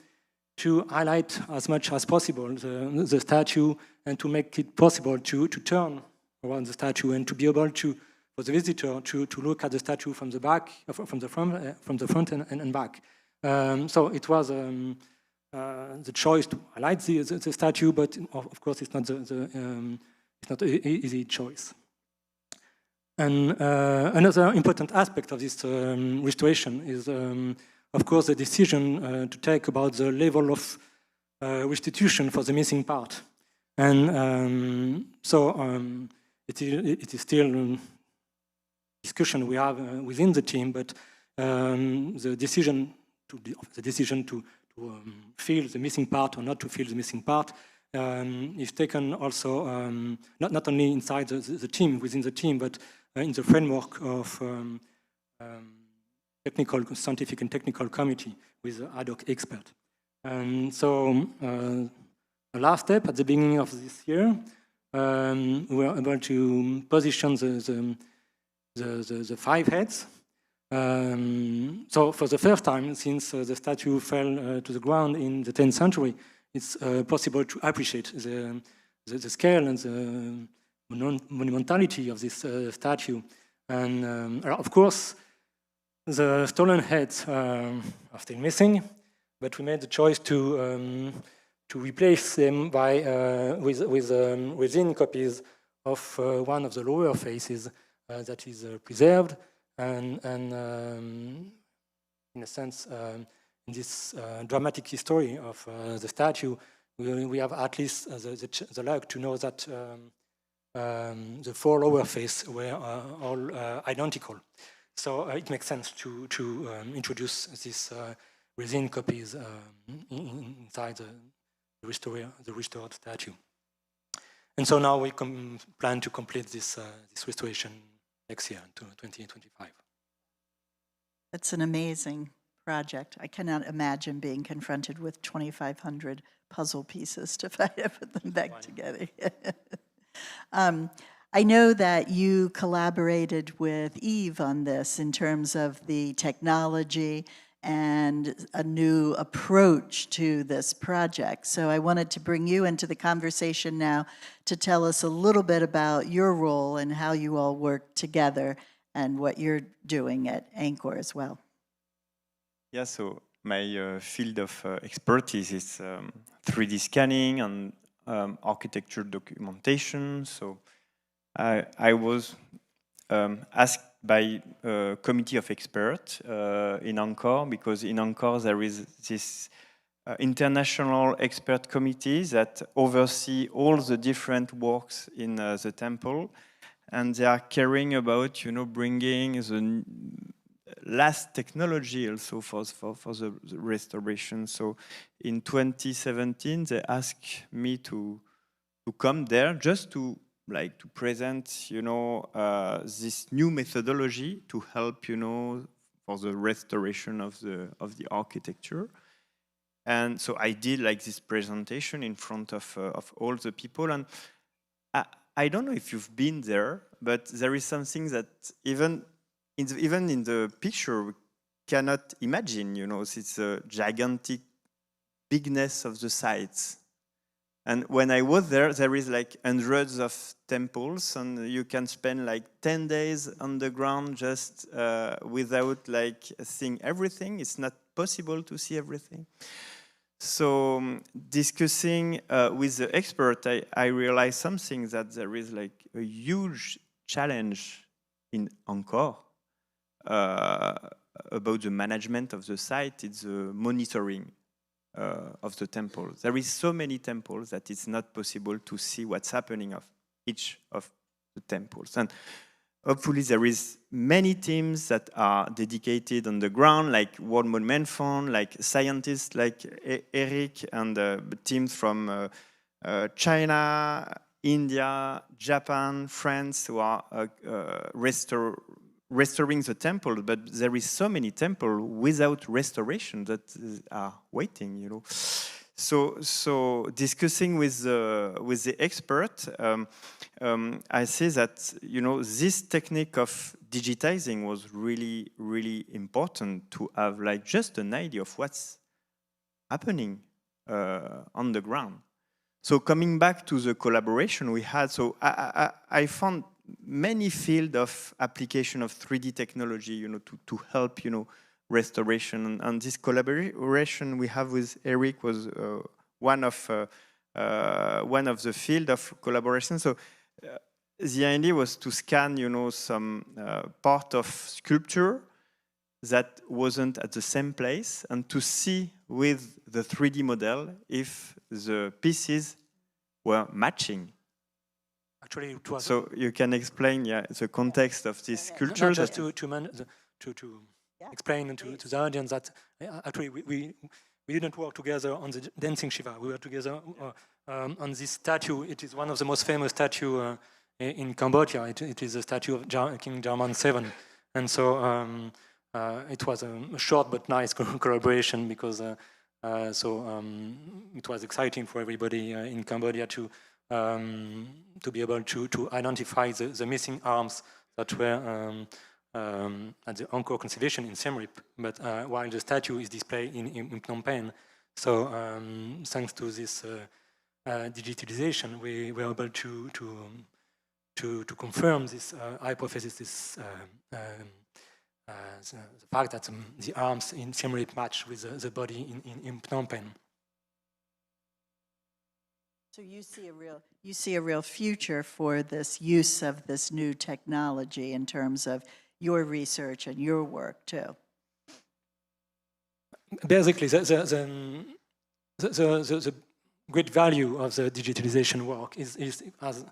highlight as much as possible the statue and to make it possible to turn around the statue and to be able to, for the visitor, to look at the statue from the back, from the front and back. So it was the choice to highlight the statue, but of course it's not it's not an easy choice. And another important aspect of this restoration is, of course, the decision to take about the level of restitution for the missing part. And it is still discussion we have within the team, but the decision to fill the missing part or not to fill the missing part is taken also not only inside the team, within the team, but in the framework of scientific and technical committee with ad hoc expert. And so the last step at the beginning of this year, we were able to position the 5 heads. So for the first time since the statue fell to the ground in the 10th century, it's possible to appreciate the scale and the monumentality of this statue. And of course, the stolen heads are still missing, but we made the choice to replace them with resin copies of one of the lower faces that is preserved, and in a sense, in this dramatic history of the statue, we have at least the luck to know that the 4 lower faces were all identical. So it makes sense to introduce these resin copies inside the restored statue. And so now we plan to complete this restoration next year, to 2025. That's an amazing project. I cannot imagine being confronted with 2,500 puzzle pieces to try to put them back together. I know that you collaborated with Yves on this in terms of the technology and a new approach to this project. So I wanted to bring you into the conversation now to tell us a little bit about your role and how you all work together and what you're doing at Angkor as well. Yeah, so my field of expertise is 3D scanning and architecture documentation. So I was asked by a committee of experts in Angkor, because in Angkor there is this international expert committee that oversee all the different works in the temple, and they are caring about, bringing the last technology also for the restoration. So in 2017, they asked me to come there just to present, this new methodology to help, for the restoration of the architecture. And so I did this presentation in front of all the people. And I don't know if you've been there, but there is something that even in the picture we cannot imagine. It's a gigantic bigness of the sites. And when I was there, there is hundreds of temples, and you can spend 10 days on the ground just without seeing everything. It's not possible to see everything. So discussing with the expert, I realized something, that there is a huge challenge in Angkor about the management of the site. It's the monitoring of the temple. There is so many temples that it's not possible to see what's happening of each of the temples. And hopefully there is many teams that are dedicated on the ground, like World Monument Fund, like scientists like Eric, and teams from China, India, Japan, France, who are restoring the temple. But there is so many temples without restoration that are waiting, So discussing with the expert, I say that this technique of digitizing was really, really important to have just an idea of what's happening on the ground. So coming back to the collaboration we had, so I found many fields of application of 3D technology, to help, restoration. And this collaboration we have with Eric was one of the field of collaboration. So the idea was to scan, some part of sculpture that wasn't at the same place, and to see with the 3D model if the pieces were matching. Actually, it was so you can explain, the context of this sculpture. Not just to explain to the audience that actually we didn't work together on the dancing Shiva. We were together on this statue. It is one of the most famous statues in Cambodia. It is a statue of King Jarman VII. And so it was a short but nice collaboration, because it was exciting for everybody in Cambodia to be able to identify the missing arms that were at the Angkor conservation in Siem Reap, but while the statue is displayed in Phnom Penh. So thanks to this digitalization, we were able to confirm this hypothesis, the fact that the arms in Siem Reap match with the body in Phnom Penh. So you see a real future for this use of this new technology in terms of your research and your work too. Basically, the great value of the digitalization work is as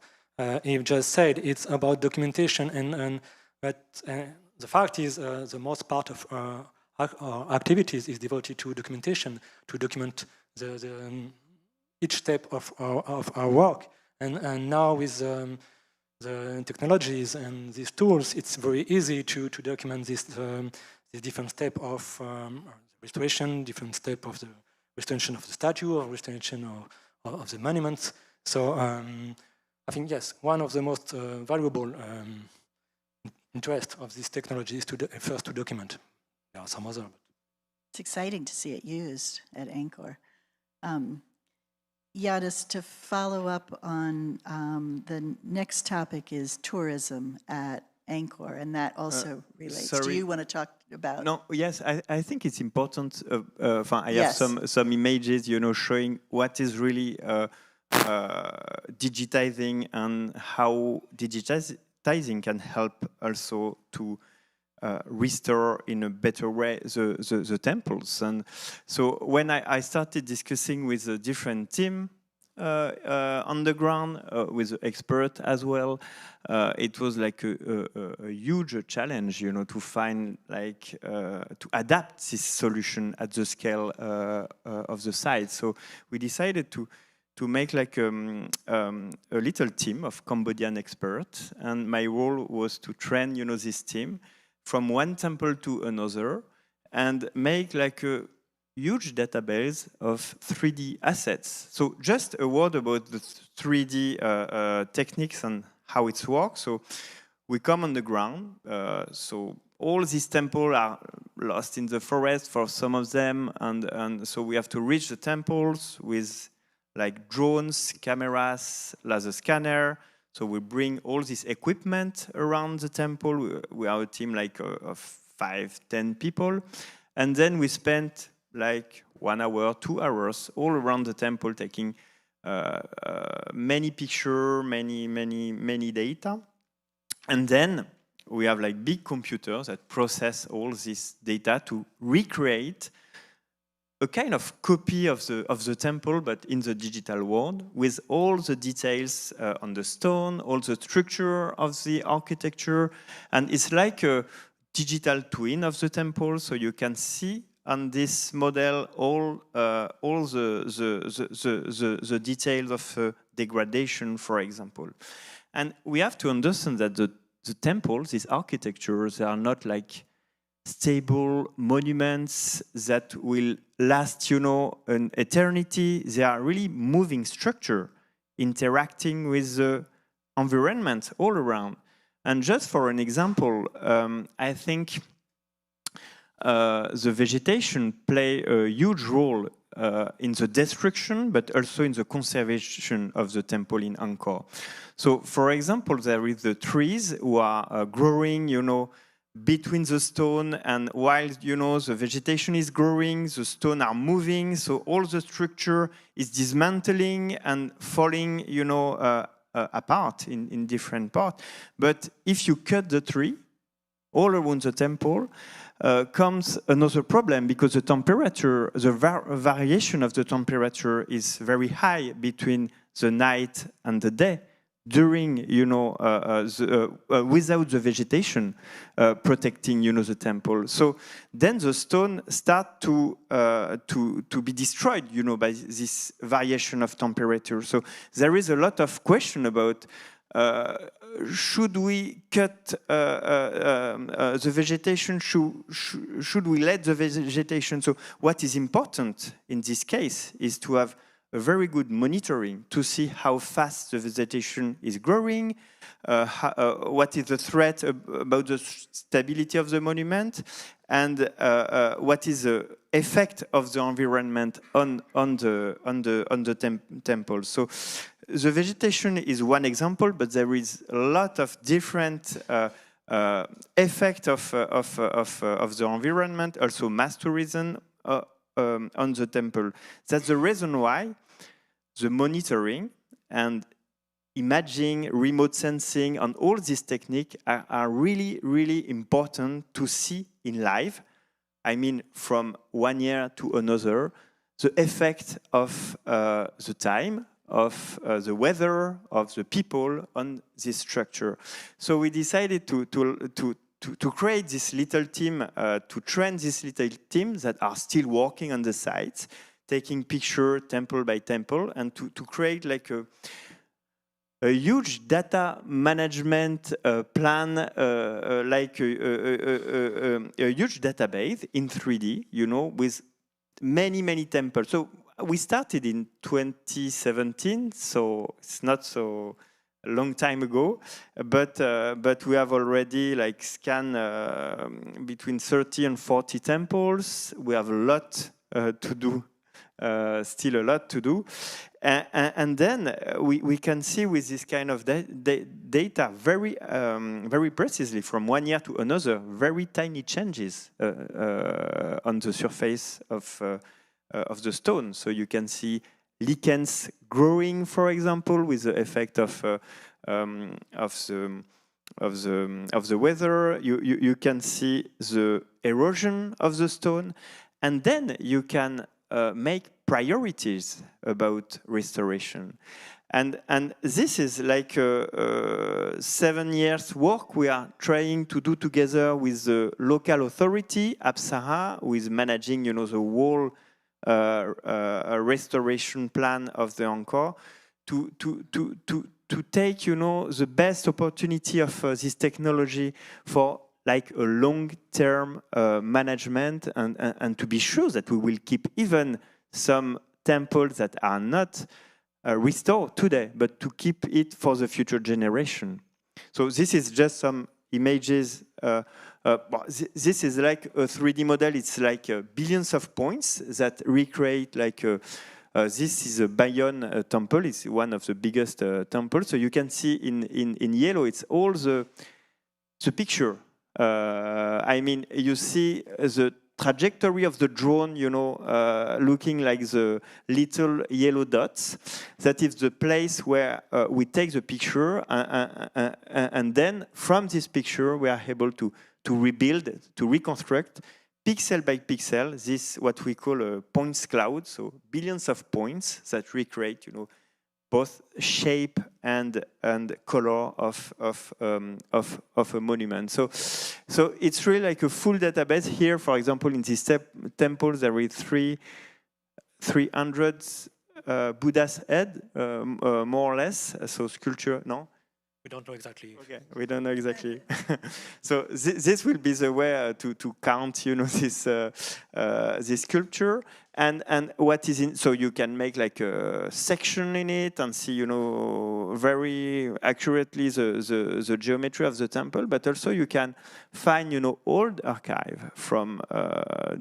Eve just said, it's about documentation, but the fact is the most part of our activities is devoted to documentation, to document each step of our work. And now with the technologies and these tools, it's very easy to document this different step of restoration, different step of the restoration of the statue or restoration of the monuments. So I think, yes, one of the most valuable interest of this technology is first to document. There are some other. It's exciting to see it used at Angkor. Yadis, to follow up on the next topic is tourism at Angkor, and that also relates. Sorry. Do you want to talk about? No, yes, I think it's important. I have some images, showing what is really digitizing and how digitizing can help also to restore in a better way the temples. And so when I started discussing with a different team on the ground, with the expert as well, it was like a huge challenge, you know, to find like to adapt this solution at the scale of the site. So we decided to make like a little team of Cambodian experts, and my role was to train, you know, this team from one temple to another and make like a huge database of 3D assets. So just a word about the 3D techniques and how it works. So we come on the ground. So all these temples are lost in the forest for some of them. And so we have to reach the temples with like drones, cameras, laser scanner. So we bring all this equipment around the temple. We are a team like of 5-10 people. And then we spent like 1 hour, 2 hours all around the temple taking many pictures, many data. And then we have like big computers that process all this data to recreate a kind of copy of the temple, but in the digital world, with all the details on the stone, all the structure of the architecture, and it's like a digital twin of the temple. So you can see on this model all the details of degradation, for example. And we have to understand that the temples, these architectures, are not like stable monuments that will last, you know, an eternity. They are really moving structure, interacting with the environment all around. And just for an example, I think the vegetation play a huge role in the destruction, but also in the conservation of the temple in Angkor. So, for example, there is the trees who are growing, you know, between the stone, and while, you know, the vegetation is growing, the stone are moving, so all the structure is dismantling and falling, you know, apart in different parts. But if you cut the tree all around the temple, comes another problem, because the temperature, the variation of the temperature is very high between the night and the day, during, you know, without the vegetation protecting, you know, the temple. So then the stone start to be destroyed, you know, by this variation of temperature. So there is a lot of question about should we cut the vegetation? Should we let the vegetation? So what is important in this case is to have a very good monitoring to see how fast the vegetation is growing, what is the threat about the stability of the monument, and what is the effect of the environment on the temple. So the vegetation is one example, but there is a lot of different effect of the environment, also mass tourism on the temple. That's the reason why the monitoring and imaging, remote sensing, and all these techniques are really, really important to see in live. I mean, from 1 year to another, the effect of the time, of the weather, of the people on this structure. So we decided to create this little team, to train this little team that are still working on the sites, taking picture temple by temple, and to create like a huge data management plan, like a huge database in 3D, you know, with many temples. So we started in 2017, so it's not so a long time ago, but we have already like scanned between 30 and 40 temples. We have a lot to do, still a lot to do, and then we can see with this kind of data very precisely from 1 year to another, very tiny changes on the surface of the stone. So you can see lichens growing, for example, with the effect of the weather. You can see the erosion of the stone, and then you can make priorities about restoration. And this is like 7 years work we are trying to do together with the local authority, Apsara, who is managing, you know, the whole restoration plan of the Angkor, to take, you know, the best opportunity of this technology for like a long-term management, and to be sure that we will keep even some temples that are not restored today, but to keep it for the future generation. So this is just some images. This is like a 3D model. It's like billions of points that recreate like this is a Bayonne temple. It's one of the biggest temples. So you can see in yellow, it's all the picture. I mean, you see the trajectory of the drone, you know, looking like the little yellow dots. That is the place where we take the picture, and then from this picture we are able to rebuild, to reconstruct pixel by pixel. This what we call a points cloud. So billions of points that recreate, you know, both shape and color of a monument. So it's really like a full database. Here, for example, in this temple, there is 300 Buddha's head, more or less. So sculpture, no? We don't know exactly. Okay, we don't know exactly. So this will be the way to count, you know, this sculpture, and what is in. So you can make like a section in it and see, you know, very accurately the geometry of the temple, but also you can find, you know, old archive from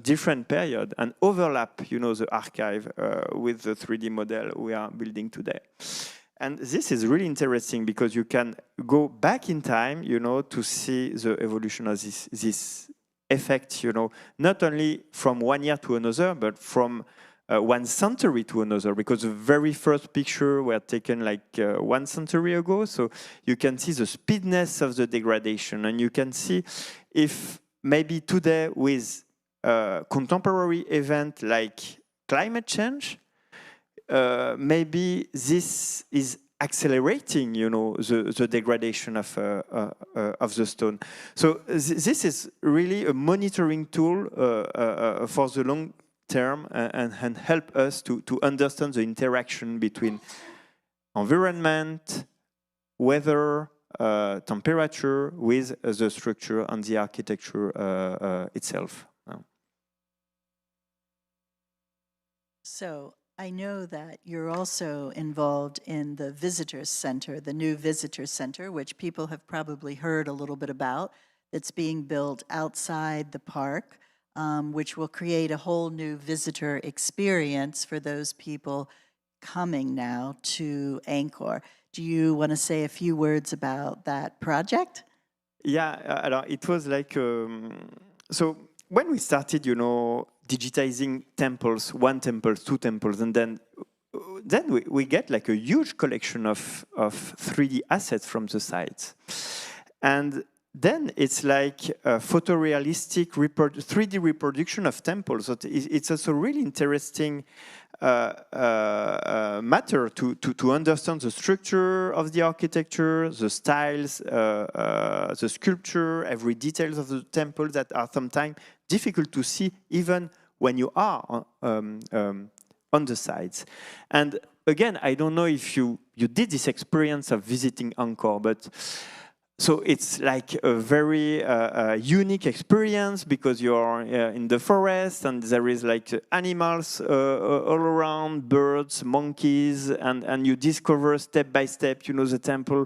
different period and overlap, you know, the archive with the 3D model we are building today. And this is really interesting because you can go back in time, you know, to see the evolution of this effect, you know, not only from 1 year to another, but from 1 century to another, because the very first picture were taken like 1 century ago. So you can see the speediness of the degradation, and you can see if maybe today with a contemporary event like climate change, maybe this is accelerating, you know, the degradation of the stone. So this is really a monitoring tool for the long term, and help us to understand the interaction between environment, weather, temperature with the structure and the architecture itself. So I know that you're also involved in the Visitors Center, the new Visitors Center, which people have probably heard a little bit about, that's being built outside the park, which will create a whole new visitor experience for those people coming now to Angkor. Do you want to say a few words about that project? Yeah, it was like, so when we started, you know, digitizing temples, 1 temple, 2 temples, and then we get like a huge collection of 3D assets from the sites. And then it's like a photorealistic 3D reproduction of temples. So it's also really interesting matter to understand the structure of the architecture, the styles, the sculpture, every details of the temple that are sometimes difficult to see even when you are on the sides. And again, I don't know if you did this experience of visiting Angkor, but so it's like a very unique experience because you're in the forest and there is like animals all around, birds, monkeys, and you discover step by step, you know, the temple,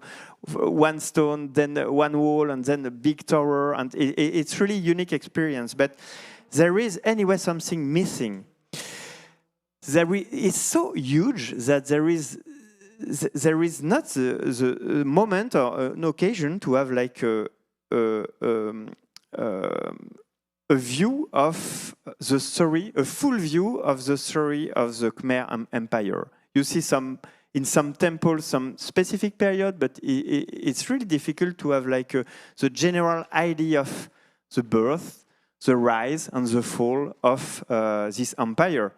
1 stone, then 1 wall, and then a big tower, and it's really unique experience. But there is anyway something missing. It's so huge that there is not the moment or an occasion to have like a view of the story, a full view of the story of the Khmer Empire. you see in some temples some specific period, but it's really difficult to have like the general idea of the birth, the rise, and the fall of this empire.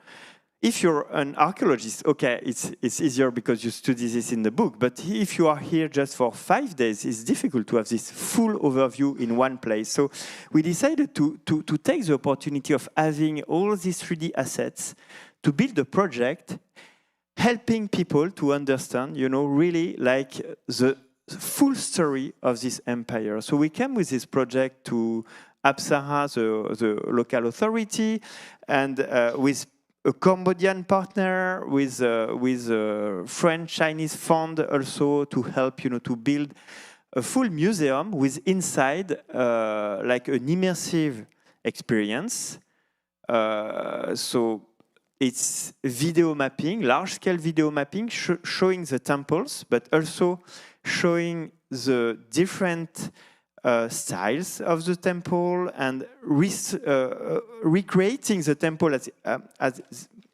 If you're an archaeologist, okay, it's easier because you study this in the book, but if you are here just for 5 days, it's difficult to have this full overview in one place. So we decided to take the opportunity of having all these 3D assets to build a project helping people to understand, you know, really like the full story of this empire. So we came with this project to Apsara, the local authority, and with a Cambodian partner, with a French-Chinese fund also to help, you know, to build a full museum with inside like an immersive experience. So it's video mapping, large-scale video mapping, showing the temples, but also showing the different styles of the temple and recreating the temple as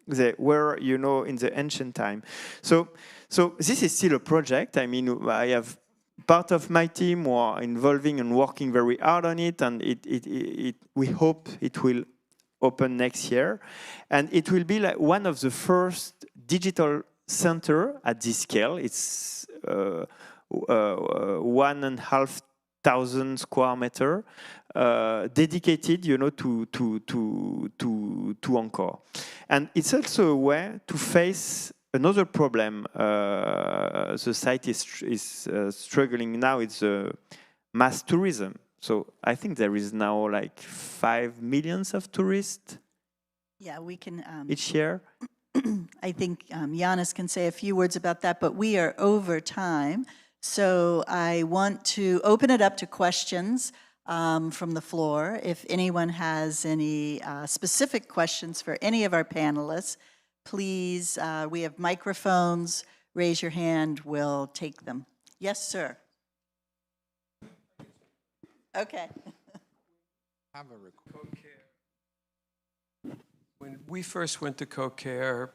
they were, you know, in the ancient time. So this is still a project. I mean, I have part of my team who are involving and working very hard on it, and we hope it will open next year, and it will be like one of the first digital center at this scale. It's 1,500 square meter dedicated, you know, to Angkor, and it's also a way to face another problem. The site is struggling now. It's mass tourism. So I think there is now like 5 million of tourists. Yeah, we can. Each year. I think Giannis can say a few words about that, but we are over time. So I want to open it up to questions from the floor. If anyone has any specific questions for any of our panelists, please, we have microphones. Raise your hand, we'll take them. Yes, sir. Okay. Koh Ker. When we first went to Koh Ker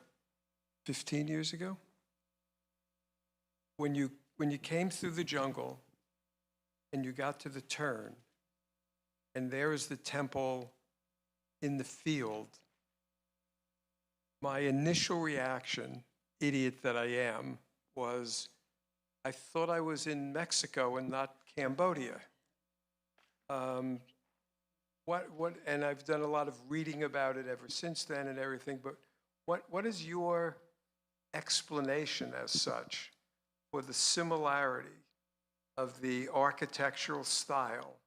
15 years ago, when you came through the jungle and you got to the turn, and there is the temple in the field, my initial reaction, idiot that I am, was I thought I was in Mexico and not Cambodia. And I've done a lot of reading about it ever since then and everything, but what is your explanation as such for the similarity of the architectural style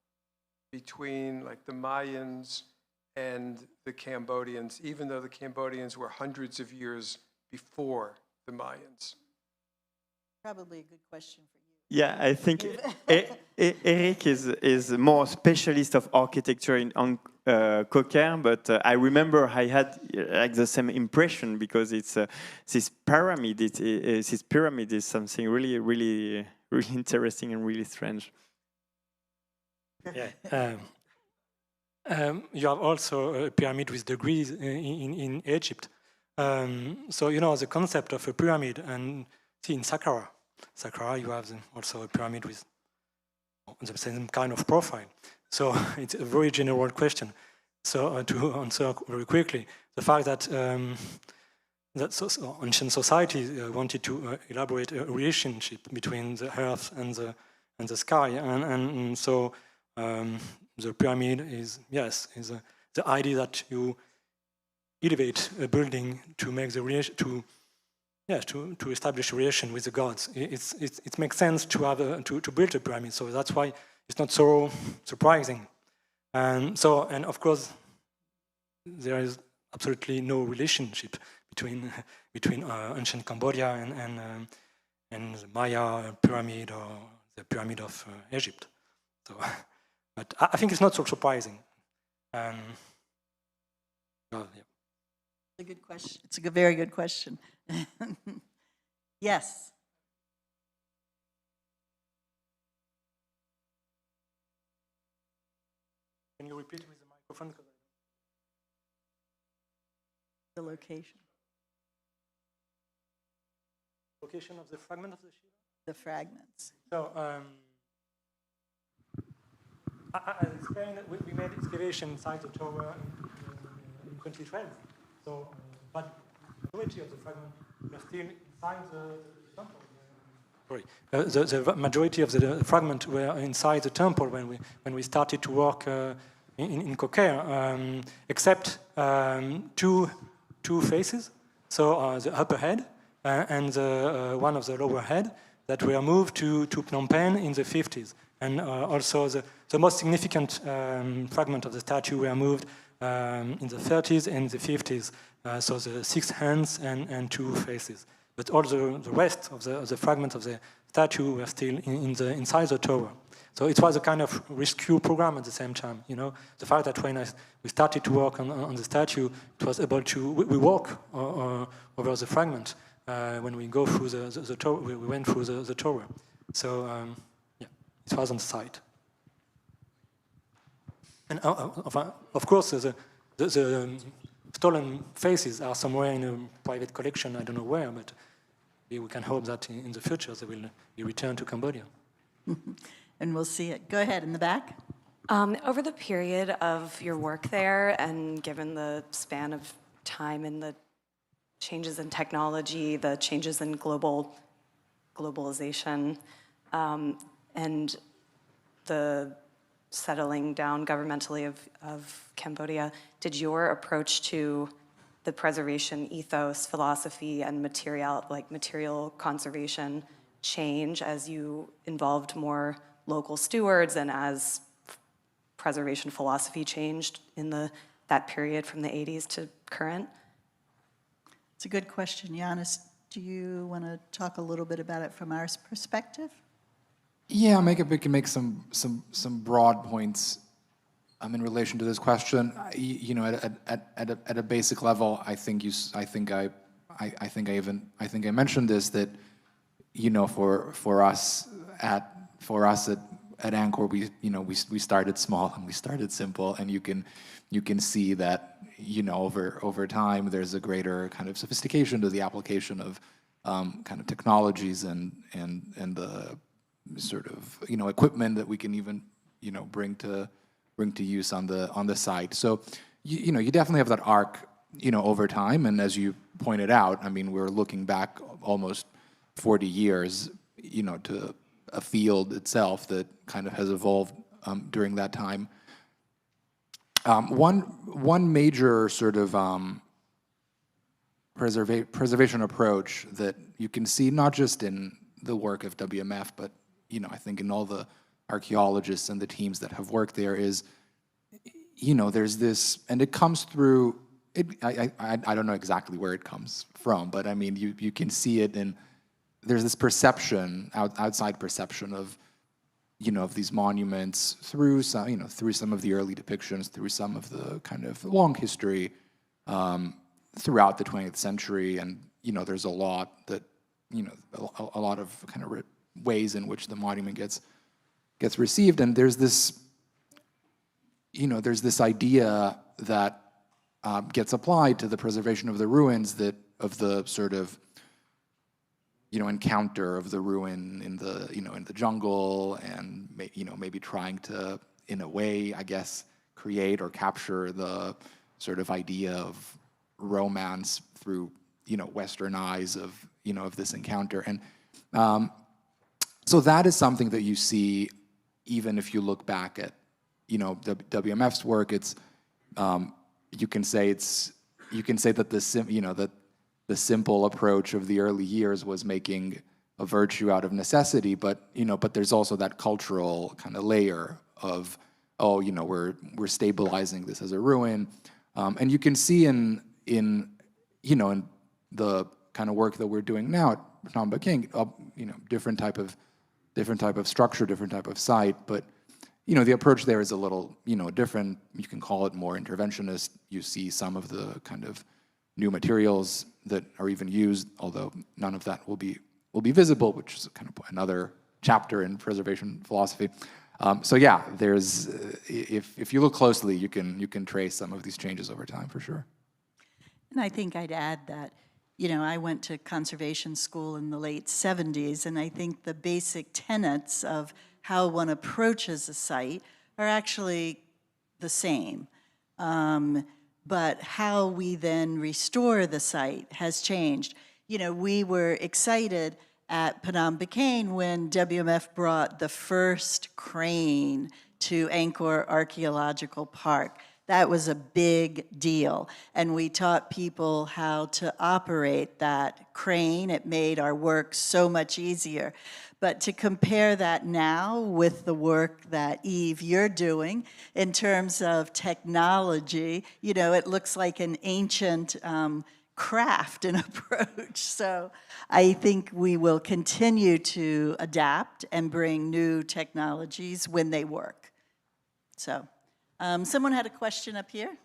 between like the Mayans and the Cambodians, even though the Cambodians were hundreds of years before the Mayans? Probably a good question for you. Yeah, I think Eric is more specialist of architecture in Koh Ker, but I remember I had like the same impression because it's this pyramid. This pyramid is something really, really, really interesting and really strange. Yeah. You have also a pyramid with degrees in Egypt. So you know the concept of a pyramid, and see in Saqqara, you have also a pyramid with the same kind of profile. So it's a very general question. So to answer very quickly, the fact that ancient societies wanted to elaborate a relationship between the earth and the sky, and so the pyramid is the idea that you elevate a building to make the relation to establish a relation with the gods. It makes sense to have to build a pyramid, so that's why it's not so surprising. And of course there is absolutely no relationship between ancient Cambodia and the Maya pyramid or the pyramid of Egypt. So, but I think it's not so surprising. Yeah. A good question. It's a very good question. Yes. Can you repeat with the microphone? The location. location of the fragment of the Shiva? The fragments. So, I explained that we made excavation inside the tower in 2012. So, but the majority of the fragment were still inside the temple. Sorry, the majority of the fragment were inside the temple when we started to work in Koh Ker, except two faces. So the upper head and the one of the lower head that were moved to Phnom Penh in the 50s. And also the most significant fragment of the statue were moved in the 30s and the 50s. So the 6 hands and 2 faces. But all the rest of the fragments of the statue were still inside the tower. So it was a kind of rescue program at the same time. You know, the fact that when we started to work on the statue, it was able to we walk over the fragment when we go through the tower. We went through the tower. So yeah, it was on site. And of course, the stolen faces are somewhere in a private collection. I don't know where, but we can hope that in the future they will be returned to Cambodia. And we'll see it. Go ahead, in the back. Over the period of your work there, and given the span of time and the changes in technology, the changes in globalization, and the settling down governmentally of Cambodia, did your approach to the preservation ethos, philosophy, and material conservation change as you involved more local stewards and as preservation philosophy changed in that period from the 80s to current? It's a good question. Giannis, do you want to talk a little bit about it from our perspective? Yeah, we can make some broad points in relation to this question. You know, at a basic level, I think I mentioned this, that you know, for us at Angkor, we started small and we started simple, and you can see that, you know, over time there's a greater kind of sophistication to the application of kind of technologies and the sort of, you know, equipment that we can even, you know, bring to use on the site. So you know, you definitely have that arc, you know, over time, and as you pointed out, I mean, we're looking back almost 40 years, you know, to a field itself that kind of has evolved during that time. One major sort of preservation approach that you can see not just in the work of WMF, but you know, I think in all the archaeologists and the teams that have worked there is, you know, there's this, and it comes through. I don't know exactly where it comes from, but I mean, you can see it in. There's this perception, outside perception of, you know, of these monuments through some, you know, through some of the early depictions, through some of the kind of long history throughout the 20th century, and you know, there's a lot that, you know, a lot of kind of ways in which the monument gets received, and there's this, you know, there's this idea that gets applied to the preservation of the ruins, that of the sort of, you know, encounter of the ruin in the, you know, in the jungle, and you know, maybe trying to, in a way, I guess, create or capture the sort of idea of romance through, you know, Western eyes of, you know, of this encounter. And so that is something that you see even if you look back at, you know, the WMF's work. It's you can say that the simple approach of the early years was making a virtue out of necessity, but you know, but there's also that cultural kind of layer of, oh, you know, we're stabilizing this as a ruin, and you can see in you know, in the kind of work that we're doing now at Phnom Penh, you know, different type of structure, different type of site, but you know, the approach there is a little, you know, different. You can call it more interventionist. You see some of the kind of new materials that are even used, although none of that will be visible, which is kind of another chapter in preservation philosophy. So yeah, there's if you look closely, you can trace some of these changes over time for sure. And I think I'd add that you know, I went to conservation school in the late 70s, and I think the basic tenets of how one approaches a site are actually the same. But how we then restore the site has changed. You know, we were excited at Phnom Penh when WMF brought the first crane to Angkor Archaeological Park. That was a big deal. And we taught people how to operate that crane. It made our work so much easier. But to compare that now with the work that, Eve, you're doing in terms of technology, you know, it looks like an ancient craft and approach. So I think we will continue to adapt and bring new technologies when they work. So someone had a question up here?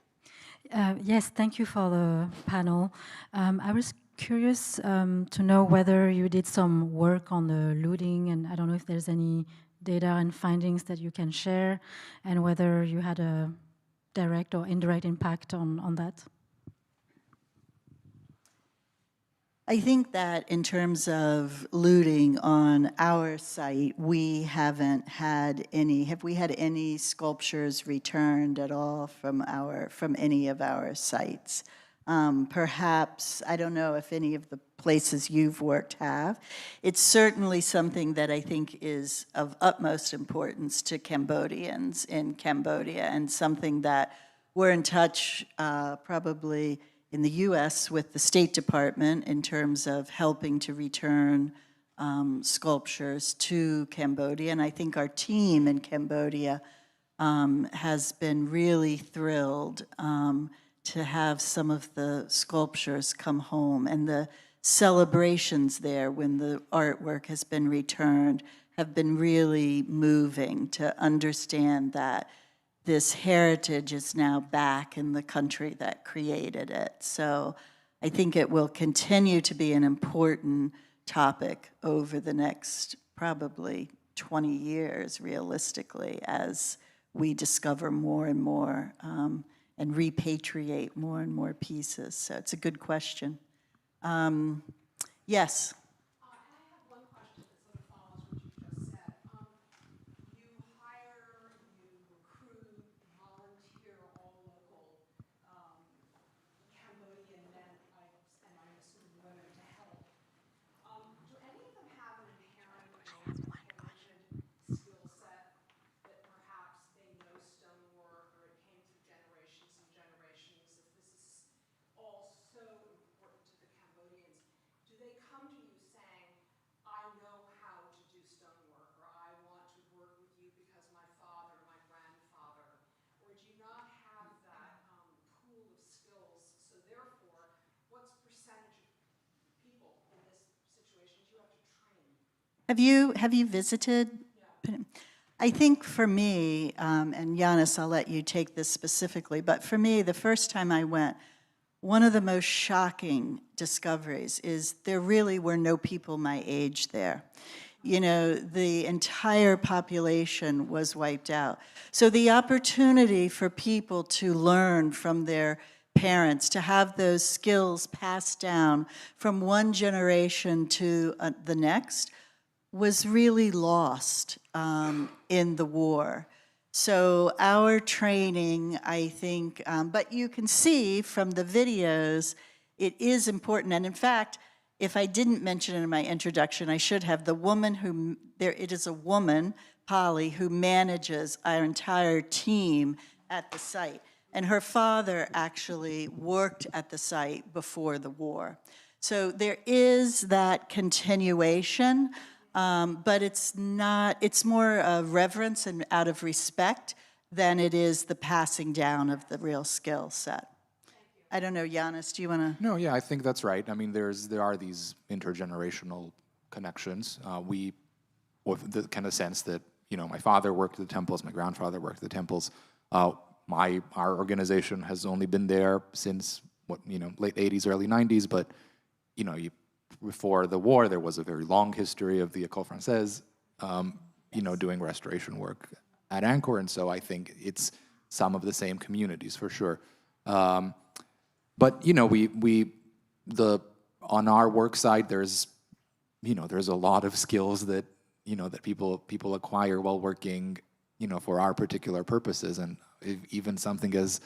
Yes, thank you for the panel. I was curious to know whether you did some work on the looting, and I don't know if there's any data and findings that you can share, and whether you had a direct or indirect impact on that. I think that in terms of looting on our site, we haven't had any. Have we had any sculptures returned at all from any of our sites? Perhaps, I don't know if any of the places you've worked have. It's certainly something that I think is of utmost importance to Cambodians in Cambodia, and something that we're in touch probably in the US with the State Department in terms of helping to return sculptures to Cambodia. And I think our team in Cambodia has been really thrilled to have some of the sculptures come home, and the celebrations there when the artwork has been returned have been really moving to understand that this heritage is now back in the country that created it. So I think it will continue to be an important topic over the next probably 20 years, realistically, as we discover more and more and repatriate more and more pieces. So it's a good question. Yes? Have you visited? I think for me, and Giannis, I'll let you take this specifically, but for me, the first time I went, one of the most shocking discoveries is there really were no people my age there. You know, the entire population was wiped out. So the opportunity for people to learn from their parents, to have those skills passed down from one generation to the next, was really lost in the war. So our training, I think, but you can see from the videos, it is important. And in fact, if I didn't mention it in my introduction, I should have. The woman who, it is a woman, Polly, who manages our entire team at the site. And her father actually worked at the site before the war. So there is that continuation. But it's not, it's more reverence and out of respect than it is the passing down of the real skill set. I don't know, Giannis, do you want to? No, yeah, I think that's right. I mean, there are these intergenerational connections. With the kind of sense that, you know, my father worked at the temples, my grandfather worked at the temples. Our organization has only been there since, late 80s, early 90s, but, you know, before the war, there was a very long history of the École Française, doing restoration work at Angkor, and so I think it's some of the same communities for sure. But the on our work site, there's a lot of skills that that people acquire while working for our particular purposes, and even something as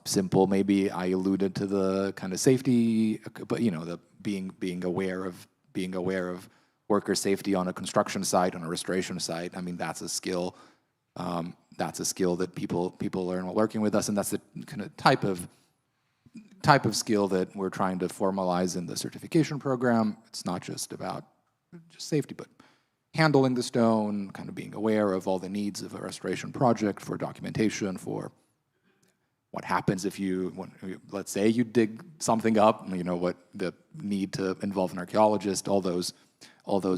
simple, maybe I alluded to the kind of safety, but the being aware of worker safety on a construction site, on a restoration site. I mean, that's a skill. That's a skill that people learn while working with us, and that's the kind of type of skill that we're trying to formalize in the certification program. It's not just about just safety, but handling the stone, kind of being aware of all the needs of a restoration project, for documentation, for what happens if let's say you dig something up, what the need to involve an archaeologist, all those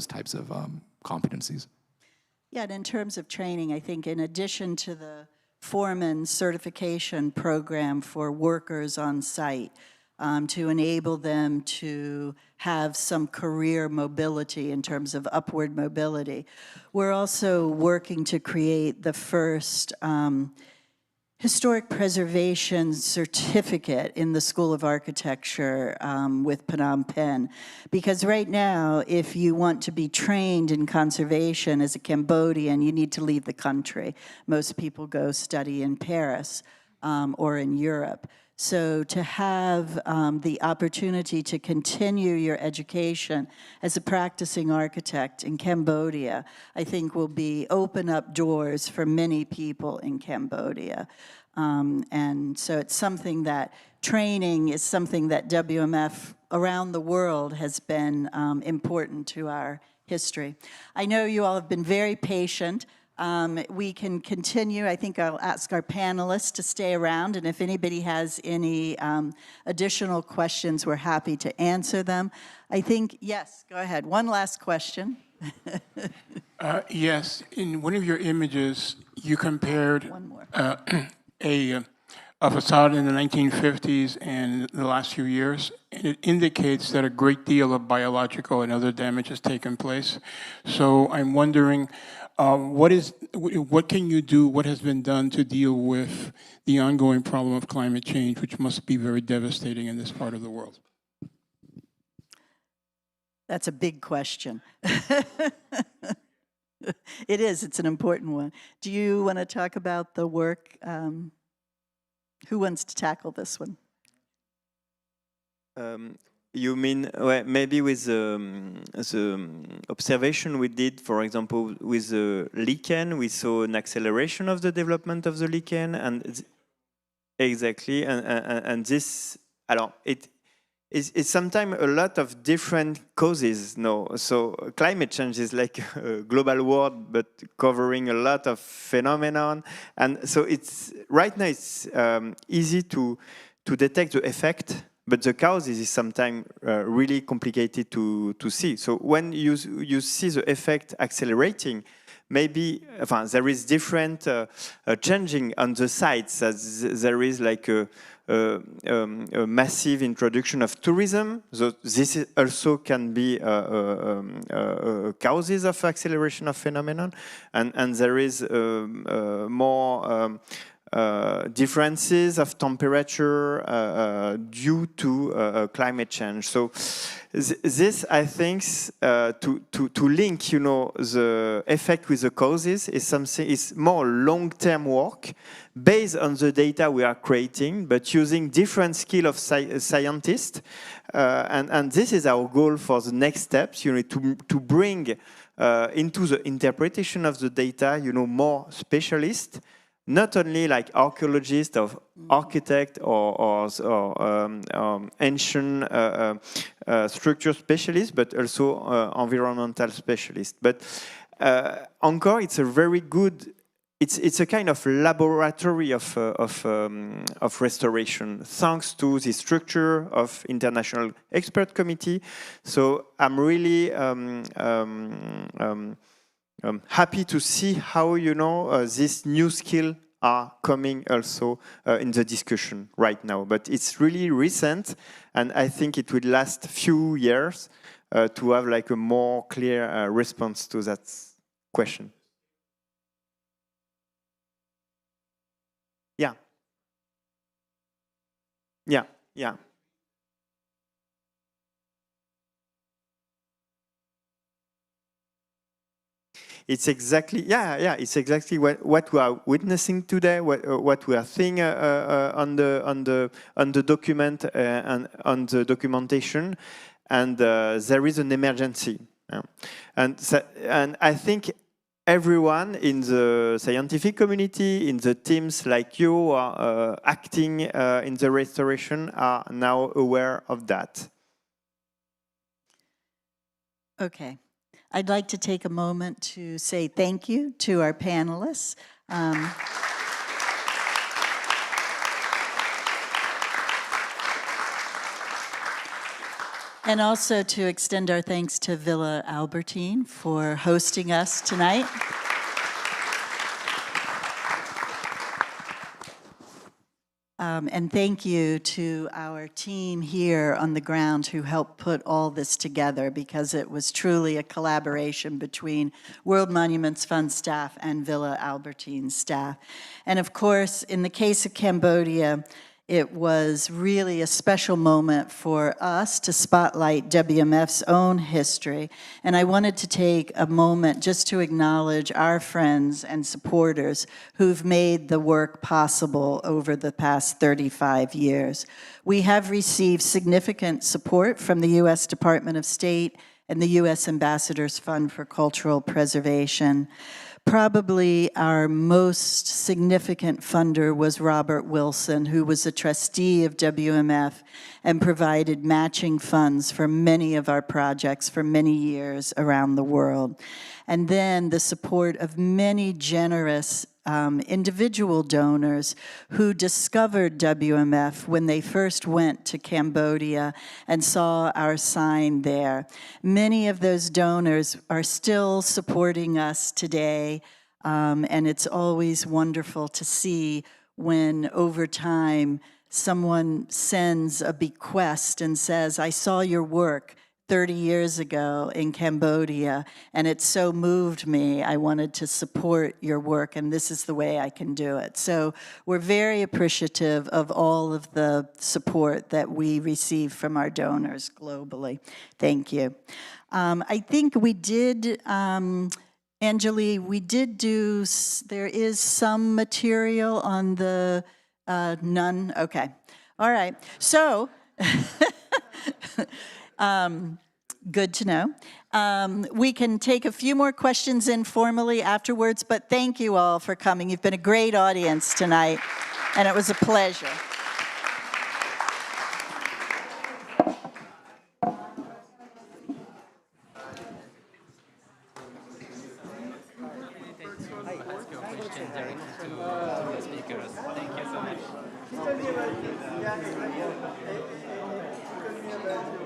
types of competencies. Yeah, and in terms of training, I think in addition to the foreman certification program for workers on site, to enable them to have some career mobility in terms of upward mobility, we're also working to create the first historic preservation certificate in the School of Architecture with Phnom Penh. Because right now, if you want to be trained in conservation as a Cambodian, you need to leave the country. Most people go study in Paris or in Europe. So to have the opportunity to continue your education as a practicing architect in Cambodia, I think will open up doors for many people in Cambodia. And so it's something that training is something that WMF around the world has been important to our history. I know you all have been very patient. We can continue. I think I'll ask our panelists to stay around, and if anybody has any additional questions, we're happy to answer them. I think, yes, go ahead. One last question. Yes, in one of your images, you compared a facade in the 1950s and the last few years, and it indicates that a great deal of biological and other damage has taken place. So I'm wondering, what can you do, what has been done to deal with the ongoing problem of climate change, which must be very devastating in this part of the world? That's a big question. It is, it's an important one. Do you want to talk about the work? Who wants to tackle this one? You mean maybe with the observation we did, for example, with the lichen, we saw an acceleration of the development of the lichen, and exactly, and this, it's sometimes a lot of different causes. No, so climate change is like a global word, but covering a lot of phenomenon, and so it's right now it's easy to detect the effect. But the causes is sometimes really complicated to see. So when you see the effect accelerating, maybe there is different changing on the sites. There is like a massive introduction of tourism. So this also can be causes of acceleration of phenomenon, and there is more. Differences of temperature due to climate change. So this, I think, to link, the effect with the causes is more long-term work based on the data we are creating, but using different skill of scientists. And this is our goal for the next steps, to bring into the interpretation of the data, more specialists. Not only like archaeologists or architect or ancient structure specialists, but also environmental specialists. But Angkor, it's a very good. It's a kind of laboratory of restoration, thanks to the structure of international expert committee. So I'm really. Happy to see how these new skills are coming also in the discussion right now. But it's really recent, and I think it will last few years to have like a more clear response to that question. Yeah. Yeah. Yeah. it's exactly, it's exactly what we are witnessing today, what we are seeing on the document and on the documentation, and there is an emergency. And I think everyone in the scientific community, in the teams like you who are acting in the restoration are now aware of that. Okay. I'd like to take a moment to say thank you to our panelists. And also to extend our thanks to Villa Albertine for hosting us tonight. And thank you to our team here on the ground who helped put all this together, because it was truly a collaboration between World Monuments Fund staff and Villa Albertine staff. And of course, in the case of Cambodia, it was really a special moment for us to spotlight WMF's own history. And I wanted to take a moment just to acknowledge our friends and supporters who've made the work possible over the past 35 years. We have received significant support from the U.S. Department of State and the U.S. Ambassador's Fund for Cultural Preservation. Probably our most significant funder was Robert Wilson, who was a trustee of WMF and provided matching funds for many of our projects for many years around the world. And then the support of many generous individual donors who discovered WMF when they first went to Cambodia and saw our sign there. Many of those donors are still supporting us today, and it's always wonderful to see when over time someone sends a bequest and says, I saw your work 30 years ago in Cambodia, and it so moved me, I wanted to support your work, and this is the way I can do it. So we're very appreciative of all of the support that we receive from our donors globally. Thank you. I think we did, Anjali, we did do, there is some material on the, none? Okay. All right. So, good to know. We can take a few more questions informally afterwards, but thank you all for coming. You've been a great audience tonight, and it was a pleasure. Thank you so much.